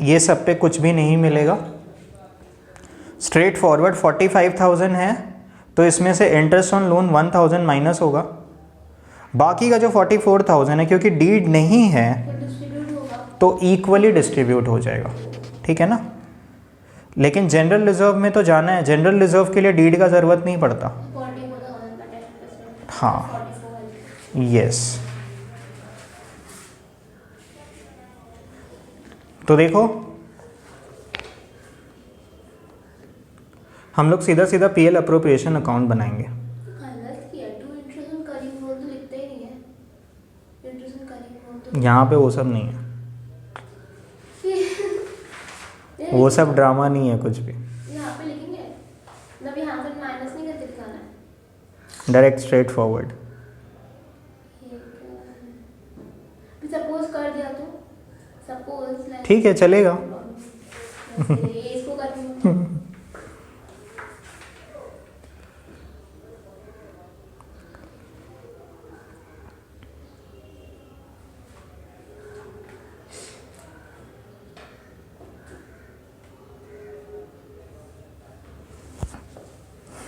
ये सब पे कुछ भी नहीं मिलेगा. स्ट्रेट फॉरवर्ड 45,000 है, तो इसमें से इंटरेस्ट ऑन लोन 1000 माइनस होगा, बाकी का जो 44,000 है क्योंकि डीड नहीं है तो डिस्ट्रीब्यूट होगा। तो इक्वली डिस्ट्रीब्यूट हो जाएगा, ठीक है ना। लेकिन जनरल रिजर्व में तो जाना है, जनरल रिजर्व के लिए डीड का ज़रूरत नहीं पड़ता। 44,000 का 10%। हाँ 44,000। यस। तो देखो हम लोग सीधा सीधा पीएल अप्रोप्रिएशन अकाउंट बनाएंगे। गलत किया, to interest on carrying loan तो लिखते ही नहीं है, इंटरेस्ट ऑन करिंग लोन तो यहाँ पे वो सब नहीं है, वो सब ड्रामा नहीं है कुछ भी, यहाँ पे लिखेंगे मतलब यहाँ से माइनस नहीं करके दिखाना है। Direct straight forward. सपोज कर दिया तो सपोज ठीक है चलेगा। इसको कर दूँ।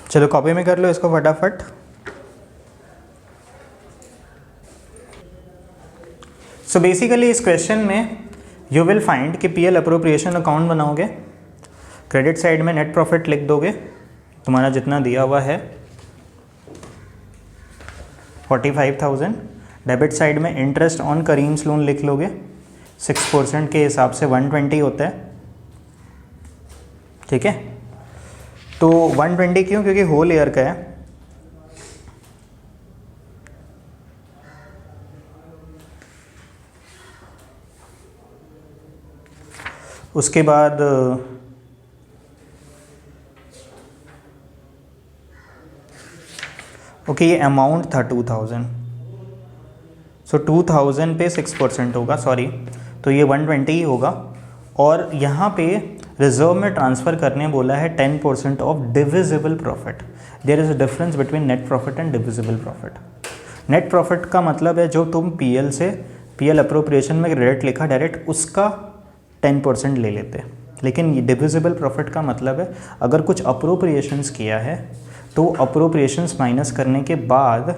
चलो कॉपी में कर लो इसको फटाफट। सो बेसिकली इस क्वेश्चन में यू विल फाइंड कि पीएल अप्रोप्रिएशन अकाउंट बनाओगे, क्रेडिट साइड में नेट प्रॉफिट लिख दोगे, तुम्हारा जितना दिया हुआ है 45,000, डेबिट साइड में इंटरेस्ट ऑन करीम्स लोन लिख लोगे, 6% के हिसाब से 120 होता है, ठीक है। तो 120 क्यों, क्योंकि होल ईयर का है। उसके बाद ओके ये अमाउंट था 2000, सो 2000 पे 6% होगा, सॉरी, तो ये 120 ही होगा। और यहाँ पे रिजर्व में ट्रांसफ़र करने बोला है 10% of divisible profit. There is a difference between net profit and divisible profit. नेट प्रॉफिट का मतलब है जो तुम पीएल से, पीएल अप्रोप्रिएशन में क्रेडिट लिखा डायरेक्ट, उसका 10% ले लेते। लेकिन ये डिविजिबल प्रॉफिट का मतलब है अगर कुछ अप्रोप्रिएशंस किया है तो अप्रोप्रिएशंस माइनस करने के बाद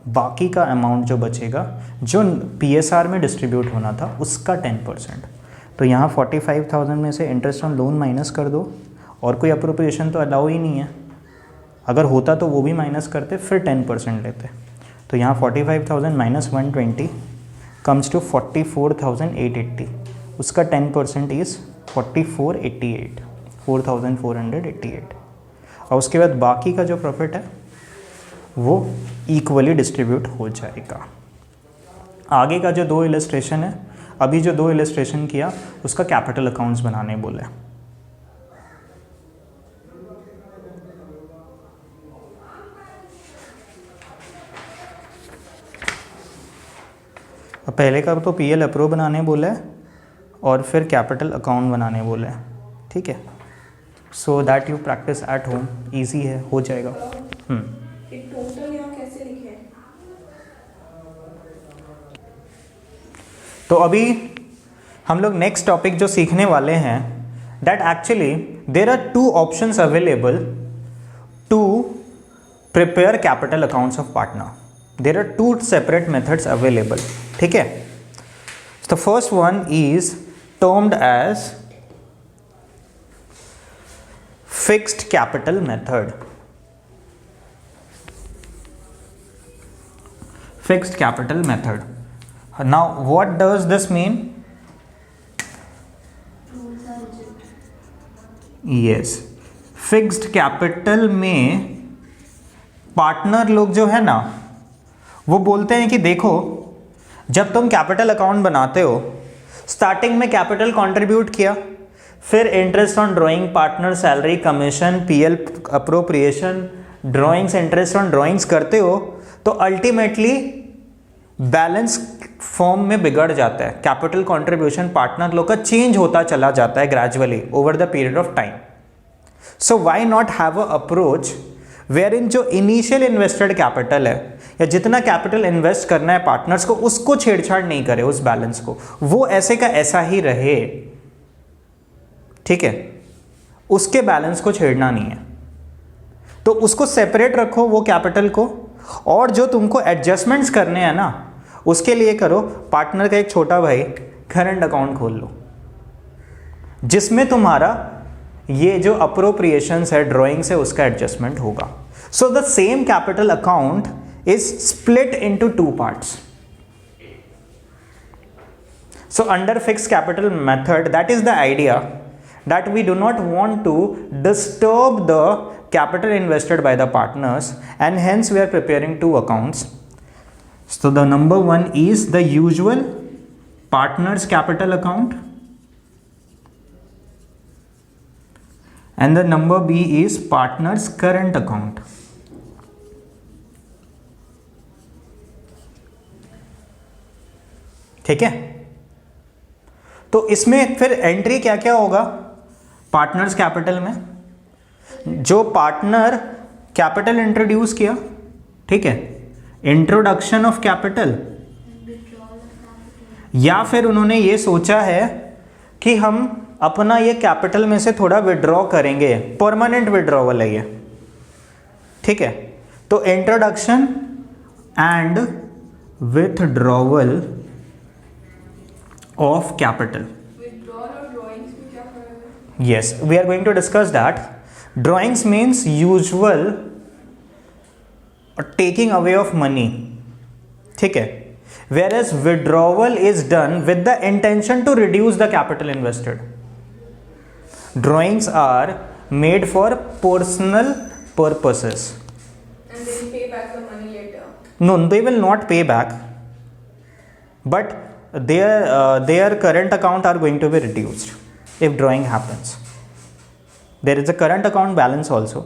बाकी का अमाउंट जो बचेगा, जो पीएसआर में डिस्ट्रीब्यूट होना था, उसका 10%। तो यहाँ 45,000 में से इंटरेस्ट ऑन लोन माइनस कर दो, और कोई अप्रोप्रिएशन तो अलाउ ही नहीं है, अगर होता तो वो भी माइनस करते, फिर 10% लेते। तो यहाँ 45,000 माइनस 120 कम्स टू 44,880, उसका 10% इज़ 4488, 4,488। और उसके बाद बाकी का जो प्रॉफिट है वो इक्वली डिस्ट्रीब्यूट हो जाएगा। आगे का जो दो इलस्ट्रेशन है, अभी जो दो इलस्ट्रेशन किया उसका कैपिटल अकाउंट्स बनाने बोले। पहले का तो पीएल अप्रो बनाने बोला है और फिर कैपिटल अकाउंट बनाने बोला है, ठीक है। So that you practice at home, easy है, हो जाएगा। टोटल यहाँ कैसे लिखे हैं? तो अभी हम लोग नेक्स्ट टॉपिक जो सीखने वाले हैं, that actually there are 2 options available to prepare capital accounts of partner. There are 2 separate methods available, ठीक है। The first one is termed as fixed capital method. Fixed capital method. Now what does this mean? Yes, fixed capital में partner लोग जो है ना, वो बोलते हैं कि देखो, जब तुम कैपिटल अकाउंट बनाते हो, स्टार्टिंग में कैपिटल कंट्रीब्यूट किया, फिर interest on drawing, partner salary, commission, PL appropriation, drawings, interest on drawings करते हो, तो अल्टीमेटली बैलेंस फॉर्म में बिगड़ जाता है। कैपिटल कंट्रीब्यूशन पार्टनर लोग का चेंज होता चला जाता है gradually over the period of time. So why not have a approach where in जो इनिशियल इन्वेस्टेड कैपिटल है, या जितना कैपिटल इन्वेस्ट करना है पार्टनर्स को, उसको छेड़छाड़ नहीं करे, उस बैलेंस को, वो ऐसे का ऐसा ही रहे, ठीक है, उसके बैलेंस को छेड़ना नहीं है। तो उसको सेपरेट रखो वो कैपिटल को, और जो तुमको एडजस्टमेंट्स करने हैं ना उसके लिए करो, पार्टनर का एक छोटा भाई करंट अकाउंट खोल लो जिसमें तुम्हारा ये जो अप्रोप्रिएशंस है ड्राइंग से उसका एडजस्टमेंट होगा. So the same capital account is split into two parts. So under fixed capital method, that is the idea that we do not want to disturb the capital invested by the partners, and hence we are preparing two accounts. So the number one is the usual partners capital account, and the number B is partners current account. ठीक है. तो इसमें फिर entry क्या क्या होगा partners capital में, जो पार्टनर कैपिटल इंट्रोड्यूस किया, ठीक है, इंट्रोडक्शन ऑफ कैपिटल, या फिर उन्होंने ये सोचा है कि हम अपना ये कैपिटल में से थोड़ा विड्रॉ करेंगे, परमानेंट विड्रॉवल है ये, ठीक है. तो introduction and withdrawal of capital. Withdrawal और drawings में क्या फर्क है? Yes, we are going to discuss that. Drawings means usual taking away of money, ठीक है, whereas withdrawal is done with the intention to reduce the capital invested. Drawings are made for personal purposes. And then pay back the money later. No, they will not pay back, but their current account are going to be reduced if drawing happens. There is a current account balance also,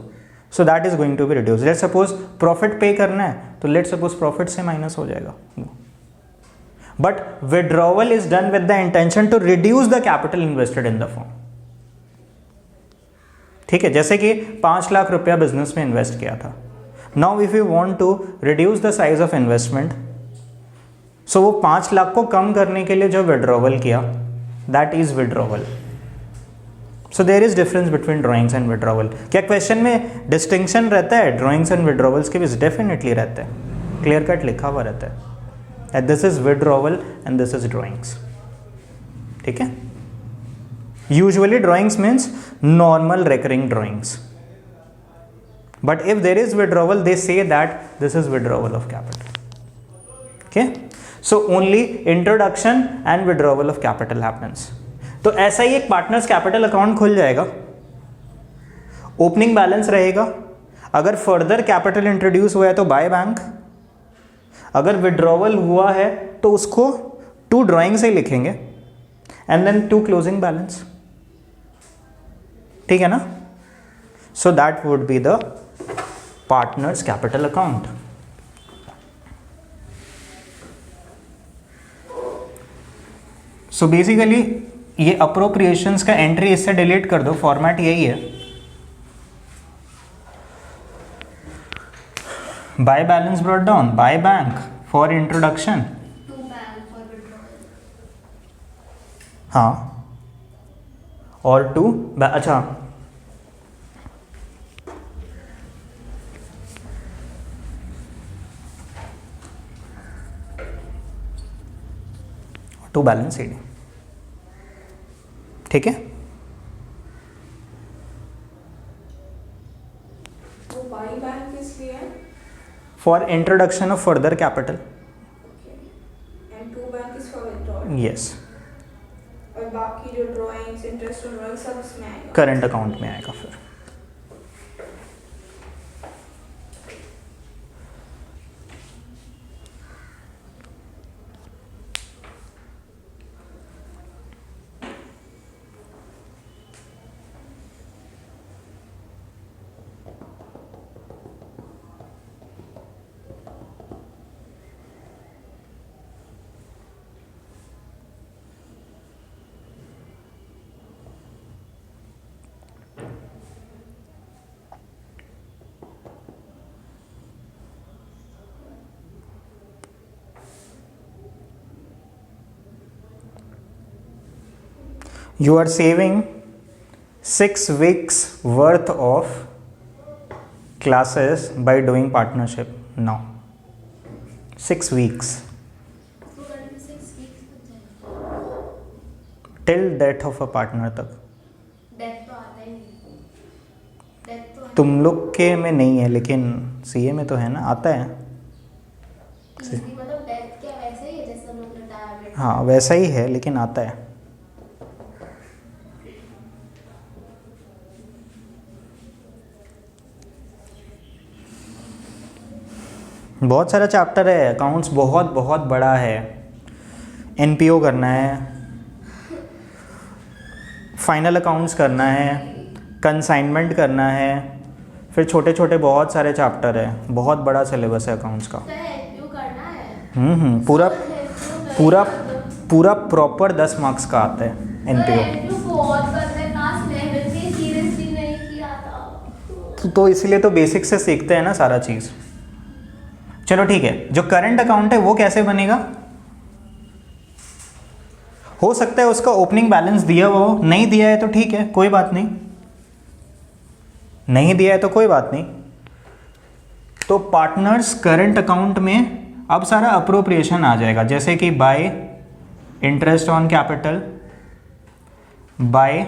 so that is going to be reduced. Let's suppose profit pay करना है, तो let's suppose profit से minus हो जाएगा. But withdrawal is done with the intention to reduce the capital invested in the firm. ठीक है, जैसे कि 5 लाख रुपया बिजनेस में इन्वेस्ट किया था. Now if you want to reduce the size of investment, सो वो 5 लाख को कम करने के लिए जो विड्रॉवल किया, that is withdrawal. So there is difference between drawings and withdrawal. क्या क्वेश्चन में डिस्टिंक्शन रहता है ड्राइंग्स एंड विड्रॉवल्स के बीच? डेफिनेटली रहता है, क्लियर कट लिखा हुआ रहता है, this is withdrawal and this is drawings. ठीक है. Usually drawings means normal recurring drawings, but if there is withdrawal they say that this is withdrawal of capital. Okay. So only introduction and withdrawal of capital happens. तो ऐसा ही एक partners capital account खुल जाएगा, opening balance रहेगा. अगर further capital introduce हुआ है तो बाय बैंक, अगर विड्रॉवल हुआ है तो उसको 2 ड्राइंग से लिखेंगे एंड देन 2 क्लोजिंग बैलेंस. ठीक है ना. So that would be the partners capital account. So basically ये अप्रोप्रिएशंस का एंट्री इससे डिलीट कर दो, फॉर्मेट यही है. By balance brought down, by bank for introduction, to bank for withdrawal. हाँ, और 2 अच्छा, टू बैलेंस सीडी. ठीक है. वो बाई बैंक किस लिए है? For introduction of further capital. Okay. And 2 bank is for withdrawal. Yes. और बाकी जो ड्राइंग्स, इंटरेस्ट और ड्राइंग सब इसमें आएगा. करंट अकाउंट में आएगा फिर. You are saving 6 weeks worth of classes by doing partnership? No. 6 weeks. Till death of a partner तक. डेथ तो आता ही नहीं, डेथ तो तुम लोग के में नहीं है लेकिन सीए में तो है ना, आता है. मतलब डेथ क्या वैसे ही है जैसे हम लोग रिटायरमेंट. हाँ वैसा ही है लेकिन आता है. बहुत सारा चैप्टर है, अकाउंट्स बहुत बहुत बड़ा है. एनपीओ करना है, फाइनल अकाउंट्स करना है, कंसाइनमेंट करना है, फिर छोटे छोटे बहुत सारे चैप्टर है. बहुत बड़ा सिलेबस है अकाउंट्स का. तो एनपीओ करना है. पूरा तो पूरा पूरा प्रॉपर 10 मार्क्स का आता है एनपीओ. एनपीओ बहुत करते हैं, काश मैं भी सीरियसली नहीं किया था. तो इसलिए तो बेसिक से सीखते हैं ना सारा चीज़. चलो ठीक है, जो करंट अकाउंट है वो कैसे बनेगा? हो सकता है उसका ओपनिंग बैलेंस दिया हुआ हो, नहीं दिया है तो ठीक है कोई बात नहीं, नहीं दिया है तो कोई बात नहीं. तो पार्टनर्स करंट अकाउंट में अब सारा अप्रोप्रिएशन आ जाएगा, जैसे कि by interest on capital, by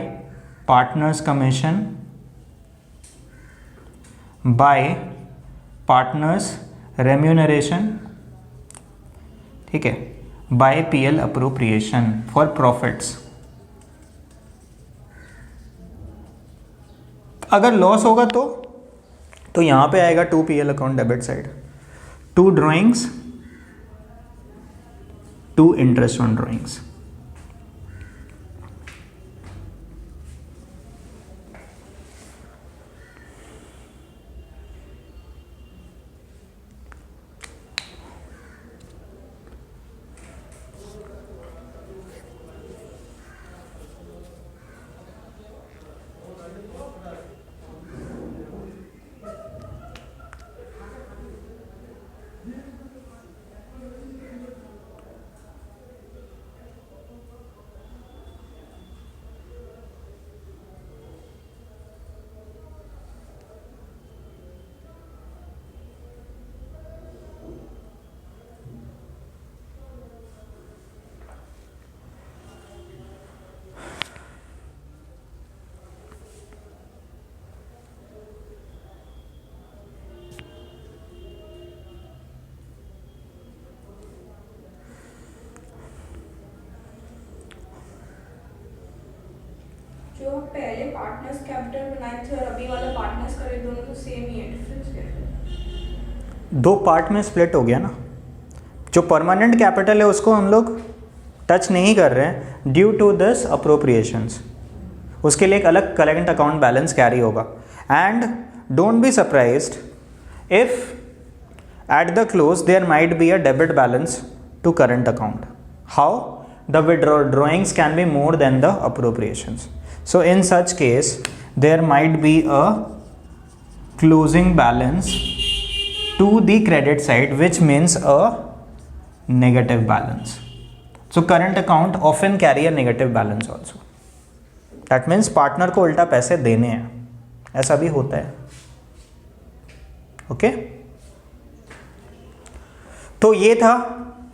partners commission, by partners remuneration, ठीक है, by PL appropriation for profits. अगर लॉस होगा तो यहां पे आएगा 2 PL account debit side, 2 drawings, 2 interest on drawings. जो हम पहले पार्टनर्स कैपिटल बनाए थे और अभी वाला पार्टनर्स करे, दोनों तो सेम ही है, डिफरेंस क्या है? 2 पार्ट में स्प्लिट हो गया ना. जो परमानेंट कैपिटल है उसको हम लोग टच नहीं कर रहे हैं ड्यू टू दिस अप्रोप्रिएशंस. उसके लिए एक अलग करंट अकाउंट बैलेंस कैरी होगा. And don't be surprised if at the close there might be a debit balance to current account. How? The withdrawings can be more than the appropriations. So in such case there might be a closing balance to the credit side, which means a negative balance. So current account often carry a negative balance also. That means partner को उल्टा पैसे देने हैं, ऐसा भी होता है. Okay तो ये था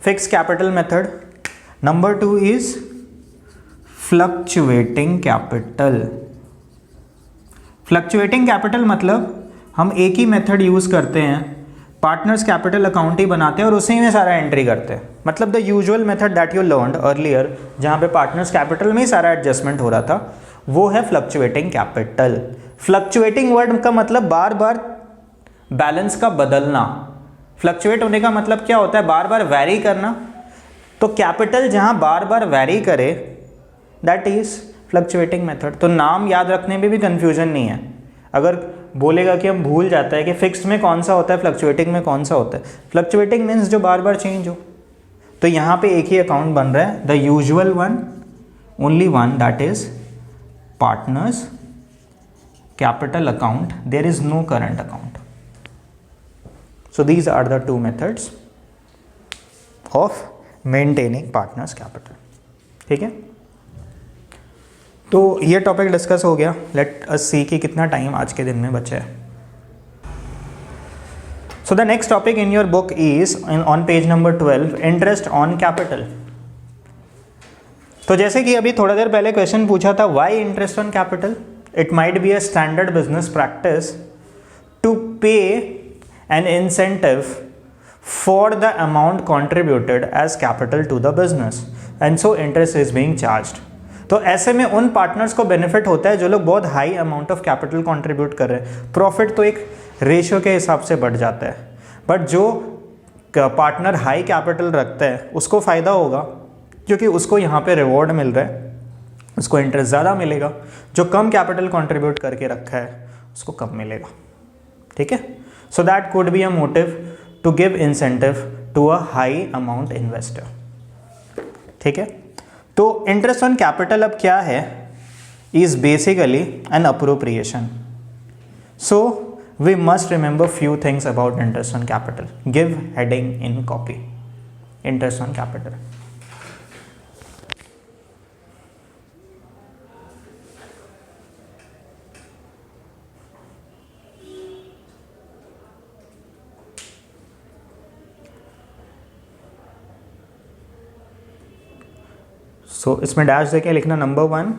fix capital method. Number 2 is fluctuating capital. Fluctuating capital मतलब हम एक ही मेथड यूज़ करते हैं, पार्टनर्स कैपिटल अकाउंट ही बनाते हैं और उसी में सारा एंट्री करते हैं. मतलब the usual method that you learned earlier, जहाँ पे पार्टनर्स कैपिटल में ही सारा एडजस्टमेंट हो रहा था, वो है फ्लक्चुएटिंग कैपिटल. फ्लक्चुएटिंग वर्ड का मतलब बार बार बैलेंस का बदलना. फ्लक्चुएट होने का मतलब क्या होता है? बार बार वैरी करना. तो कैपिटल जहाँ बार बार वैरी करे दैट इज फ्लक्चुएटिंग मेथड. तो नाम याद रखने में भी कंफ्यूजन नहीं है. अगर बोलेगा कि हम भूल जाता है कि फिक्स्ड में कौन सा होता है, फ्लक्चुएटिंग में कौन सा होता है. फ्लक्चुएटिंग मीन्स जो बार बार चेंज हो. तो यहाँ पे एक ही अकाउंट बन रहा है, the usual one, only one, that is partners capital account. There is no current account. So these are the 2 methods of maintaining partners capital. ठीक है, तो ये टॉपिक डिस्कस हो गया. लेट अस सी कि कितना टाइम आज के दिन में बचा है. So the next topic in your book is on page number 12, interest on capital. तो जैसे कि अभी थोड़ा देर पहले क्वेश्चन पूछा था, why interest on capital? It might be a standard business practice to pay an incentive for the amount contributed as capital to the business and so interest is being charged. तो ऐसे में उन partners को benefit होता है जो लोग बहुत high amount of capital contribute कर रहे हैं. प्रॉफिट तो एक रेशियो के हिसाब से बढ़ जाता है, बट जो पार्टनर हाई कैपिटल रखता है उसको फ़ायदा होगा क्योंकि उसको यहाँ पे रिवॉर्ड मिल रहा है, उसको इंटरेस्ट ज़्यादा मिलेगा. जो कम कैपिटल कंट्रीब्यूट करके रखा है उसको कम मिलेगा. ठीक है, so that could be a motive to give incentive to a high amount investor. ठीक है, तो इंटरेस्ट ऑन कैपिटल अब क्या है, is basically an appropriation. So we must remember few things about interest on capital. Give heading in copy, interest on capital. So इसमें dash देके लिखना number 1,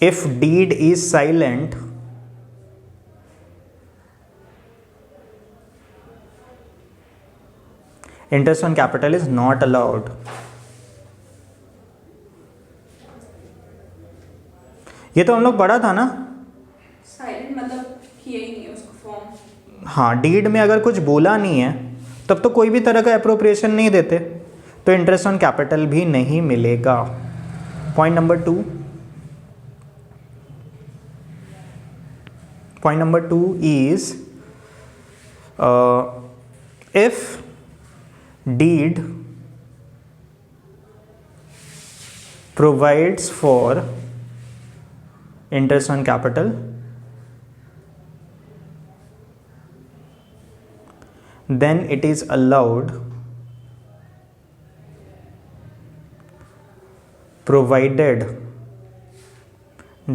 if deed is silent interest on capital is not allowed. ये तो हम लोग पढ़ा था ना, साइलेंट मतलब किया ही नहीं उसको फॉर्म. हाँ, डीड में अगर कुछ बोला नहीं है तब तो कोई भी तरह का अप्रोप्रिएशन नहीं देते, तो इंटरेस्ट ऑन कैपिटल भी नहीं मिलेगा. Point number 2, point number 2 is if deed provides for interest on capital then it is allowed provided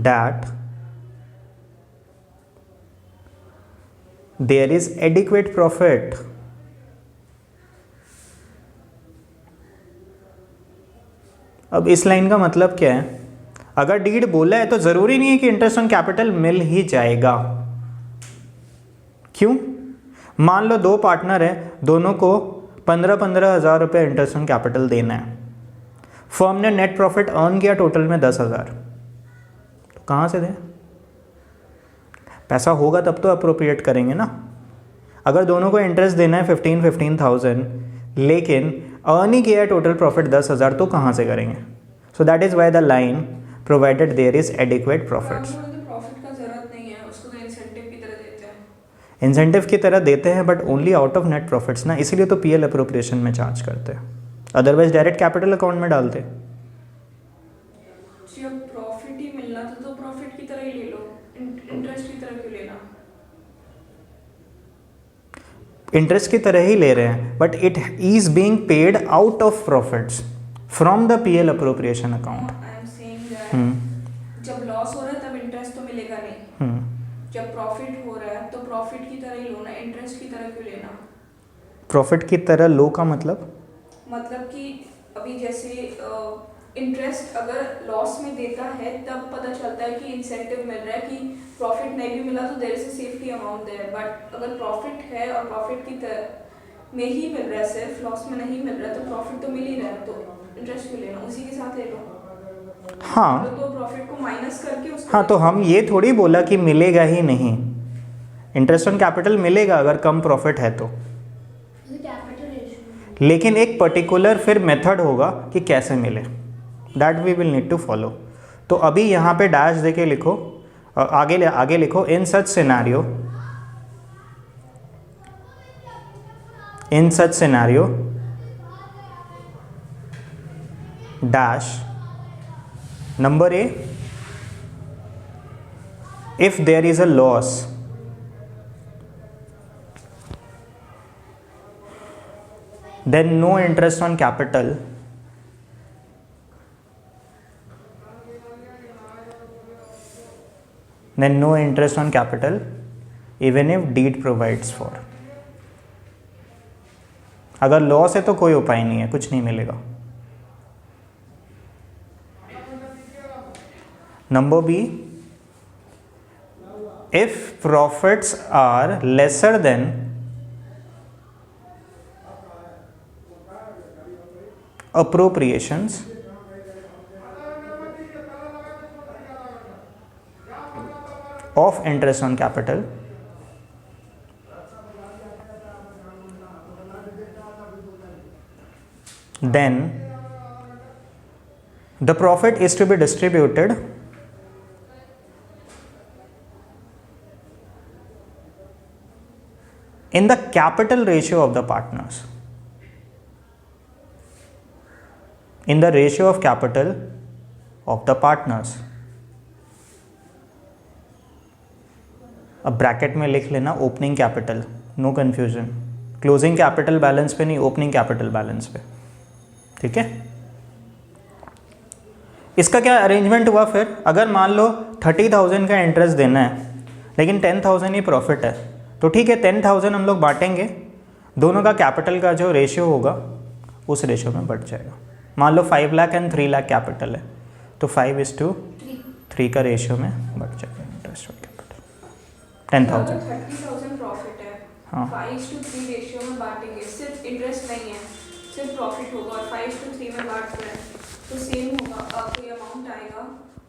that there is adequate profit. अब इस लाइन का मतलब क्या है, अगर डीड बोला है तो जरूरी नहीं है कि इंटरेस्ट ऑन कैपिटल मिल ही जाएगा. क्यों? मान लो 2 पार्टनर हैं, दोनों को 15-15 हज़ार रुपये इंटरेस्ट ऑन कैपिटल देना है. फर्म ने नेट प्रॉफिट अर्न किया टोटल में 10,000, तो कहाँ से दें? पैसा होगा तब तो अप्रोप्रिएट करेंगे ना. अगर दोनों को इंटरेस्ट देना है 15,000 लेकिन अर्न ही किया है टोटल प्रॉफिट 10,000, तो कहाँ से करेंगे? So that is why the line provided there is adequate profits. Profit का जरूरत नहीं है, उसको तो इंसेंटिव की तरह देते हैं. इंसेंटिव की तरह देते हैं but only out of net profits ना, इसीलिए तो पीएल अप्रोप्रिएशन में चार्ज करते हैं, अदरवाइज डायरेक्ट कैपिटल अकाउंट में डालते. जब प्रॉफिट ही मिलना था तो प्रॉफिट की तरह ही ले लो, इंटरेस्ट की तरह क्यों लेना? इंटरेस्ट की तरह ही ले रहे हैं but it is being paid out of profits from the PL appropriation account. I am saying that जब लॉस हो रहा है तब इंटरेस्ट तो मिलेगा नहीं. जब प्रॉफिट हो रहा है तो प्रॉफिट की तरह ही लो ना, इंटरेस्ट की तरह क्यों लेना? प्रॉफिट की तरह लो का मतलब कि अभी जैसे इंटरेस्ट अगर लॉस में देता है तब पता चलता है कि इंसेंटिव मिल रहा है, कि प्रॉफिट नहीं भी मिला तो there is a safety amount there. But अगर प्रॉफिट है और प्रॉफिट की तरह में ही मिल रहा है, सिर्फ लॉस में नहीं मिल रहा है, तो प्रॉफिट तो मिल ही रहा है, तो इंटरेस्ट क्यों लेना? उसी के साथ ले लो. हाँ, तो प्रॉफिट को माइनस करके उसको. हाँ, तो हम ये थोड़ी बोला कि मिलेगा ही नहीं. इंटरेस्ट ऑन कैपिटल मिलेगा अगर कम प्रॉफिट है तो, लेकिन एक पर्टिकुलर फिर मेथड होगा कि कैसे मिले, that we will need to follow. तो अभी यहाँ पे डैश देके लिखो, आगे लिखो, in such scenario dash number A, if there is a loss then no interest on capital even if deed provides for. अगर लॉस है तो कोई उपाय नहीं है, कुछ नहीं मिलेगा। Number B, if profits are lesser than appropriations of interest on capital, then the profit is to be distributed in the capital ratio of the partners, in the ratio of capital of the partners। अब bracket में लिख लेना opening capital, no confusion, closing capital balance पे नहीं, opening capital balance पे, ठीक है। इसका क्या अरेंजमेंट हुआ फिर? अगर मान लो 30,000 का इंटरेस्ट देना है लेकिन 10,000 ही प्रॉफिट है, तो ठीक है 10,000 हम लोग बांटेंगे, दोनों का कैपिटल का जो रेशियो होगा उस रेशियो में बढ़ जाएगा। मान लो 5 लाख एंड 3 लाख कैपिटल है, तो 5:3 का रेशियो में बढ़ जाएगा इंटरेस्ट ऑन कैपिटल। 10,000 30,000 प्रॉफिट है, हाँ 5:3 रेशियो में बांटेंगे, सिर्फ इंटरेस्ट नहीं है, सिर्फ प्रॉफिट होगा और 5:3 में बांट रहे हैं तो सेम होगा, कोई अमाउंट आएगा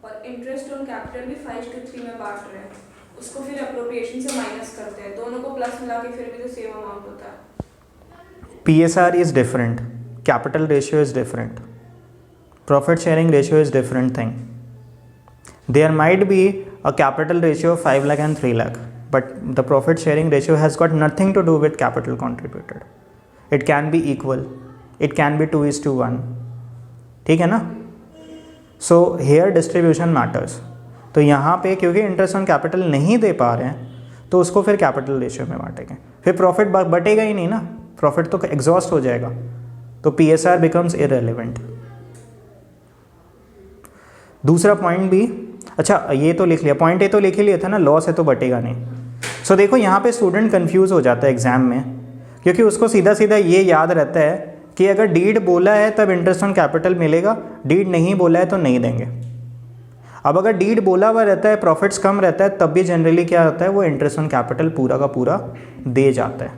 और इंटरेस्ट ऑन कैपिटल भी 5:3 में बांट रहे हैं, उसको फिर अप्रोप्रिएशन से माइनस करते हैं, दोनों को प्लस मिला के फिर भी तो सेम अमाउंट होता है। PSR is different, capital ratio is different, profit sharing ratio is different thing. There might be a capital ratio of 5 lakh and 3 lakh, but the profit sharing ratio has got nothing to do with capital contributed. It can be equal, it can be 2:1, ठीक है ना। So here distribution matters। तो यहाँ पे क्योंकि interest on capital नहीं दे पा रहे हैं तो उसको फिर कैपिटल रेशियो में बांटेंगे, फिर प्रॉफिट बटेगा ही नहीं ना, प्रॉफिट तो एग्जॉस्ट हो जाएगा, तो PSR बिकम्स इररिलेवेंट। दूसरा पॉइंट भी, अच्छा ये तो लिख लिया, पॉइंट ए तो लिख ही लिया था ना, लॉस है तो बटेगा नहीं। सो देखो यहाँ पे स्टूडेंट कंफ्यूज हो जाता है एग्जाम में, क्योंकि उसको सीधा सीधा ये याद रहता है कि अगर डीड बोला है तब इंटरेस्ट ऑन कैपिटल मिलेगा, डीड नहीं बोला है तो नहीं देंगे। अब अगर डीड बोला हुआ रहता है, प्रॉफिट्स कम रहता है, तब भी जनरली क्या होता है, वो इंटरेस्ट ऑन कैपिटल पूरा का पूरा दे जाता है,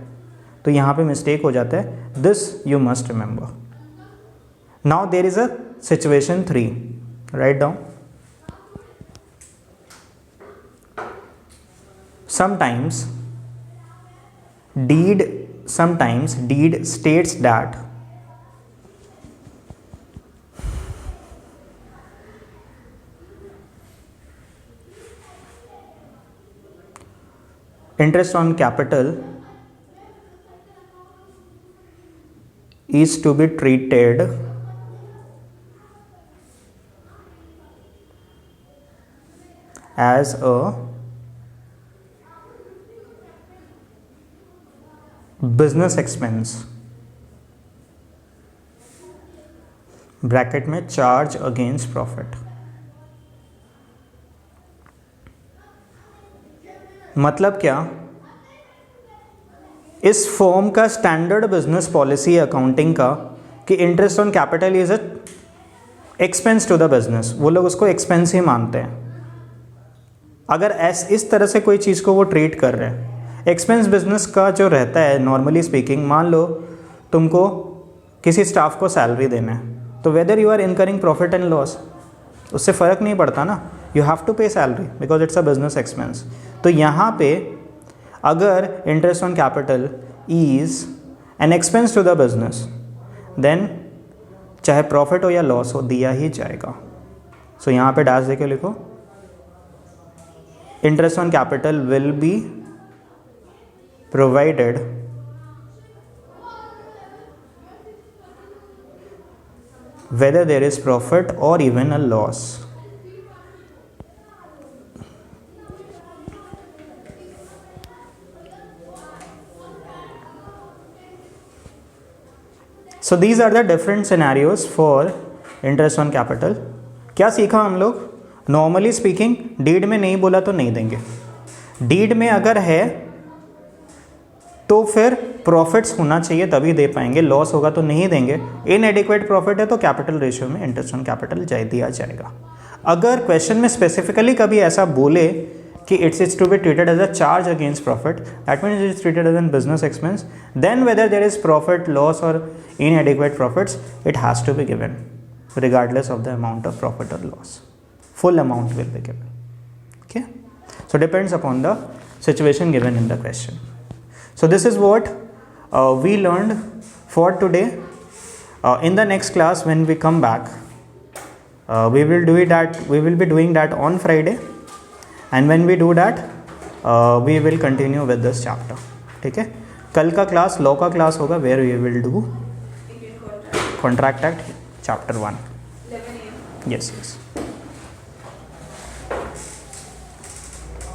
तो यहाँ पे मिस्टेक हो जाता है। This you must remember. Now there is a situation 3, write down. sometimes deed states that interest on capital is to be treated as a business expense, bracket में चार्ज अगेंस्ट प्रॉफिट। मतलब क्या, इस form का standard business policy accounting का कि interest on capital is a expense to the business, वो लोग उसको एक्सपेंस ही मानते हैं। अगर इस तरह से कोई चीज़ को वो ट्रीट कर रहे हैं, एक्सपेंस बिजनेस का जो रहता है नॉर्मली स्पीकिंग, मान लो तुमको किसी स्टाफ को सैलरी देना है, तो whether you are incurring profit and loss उससे फ़र्क नहीं पड़ता ना, you have to pay salary because it's a business expense. तो यहाँ पे अगर interest on capital is an expense to the business, then चाहे प्रॉफिट हो या लॉस हो दिया ही जाएगा। सो यहाँ पे डैश देके लिखो, interest on capital will be provided whether there is profit or even a loss। So these are the different scenarios for interest on capital। क्या सीखा हम लोग? नॉर्मली स्पीकिंग डीड में नहीं बोला तो नहीं देंगे, डीड में अगर है तो फिर प्रॉफिट्स होना चाहिए तभी दे पाएंगे, लॉस होगा तो नहीं देंगे। इनएडिक्वेट प्रॉफिट है तो कैपिटल रेशियो में इंटरेस्ट ऑन कैपिटल दिया जाएगा। अगर क्वेश्चन में स्पेसिफिकली कभी ऐसा बोले कि it's to be treated as a charge against profit, that means it is treated as an business expense, then whether there is profit loss और inadequate profits, it has to be given regardless of the amount of profit or loss. Full amount will be given. Okay, so depends upon the situation given in the question. So this is what we learned for today. In the next class when we come back, we will be doing that on Friday, and when we do that we will continue with this chapter. ठीक है, कल का class law का class होगा where we will do Contract Act Chapter 1. 11 AM. Yes.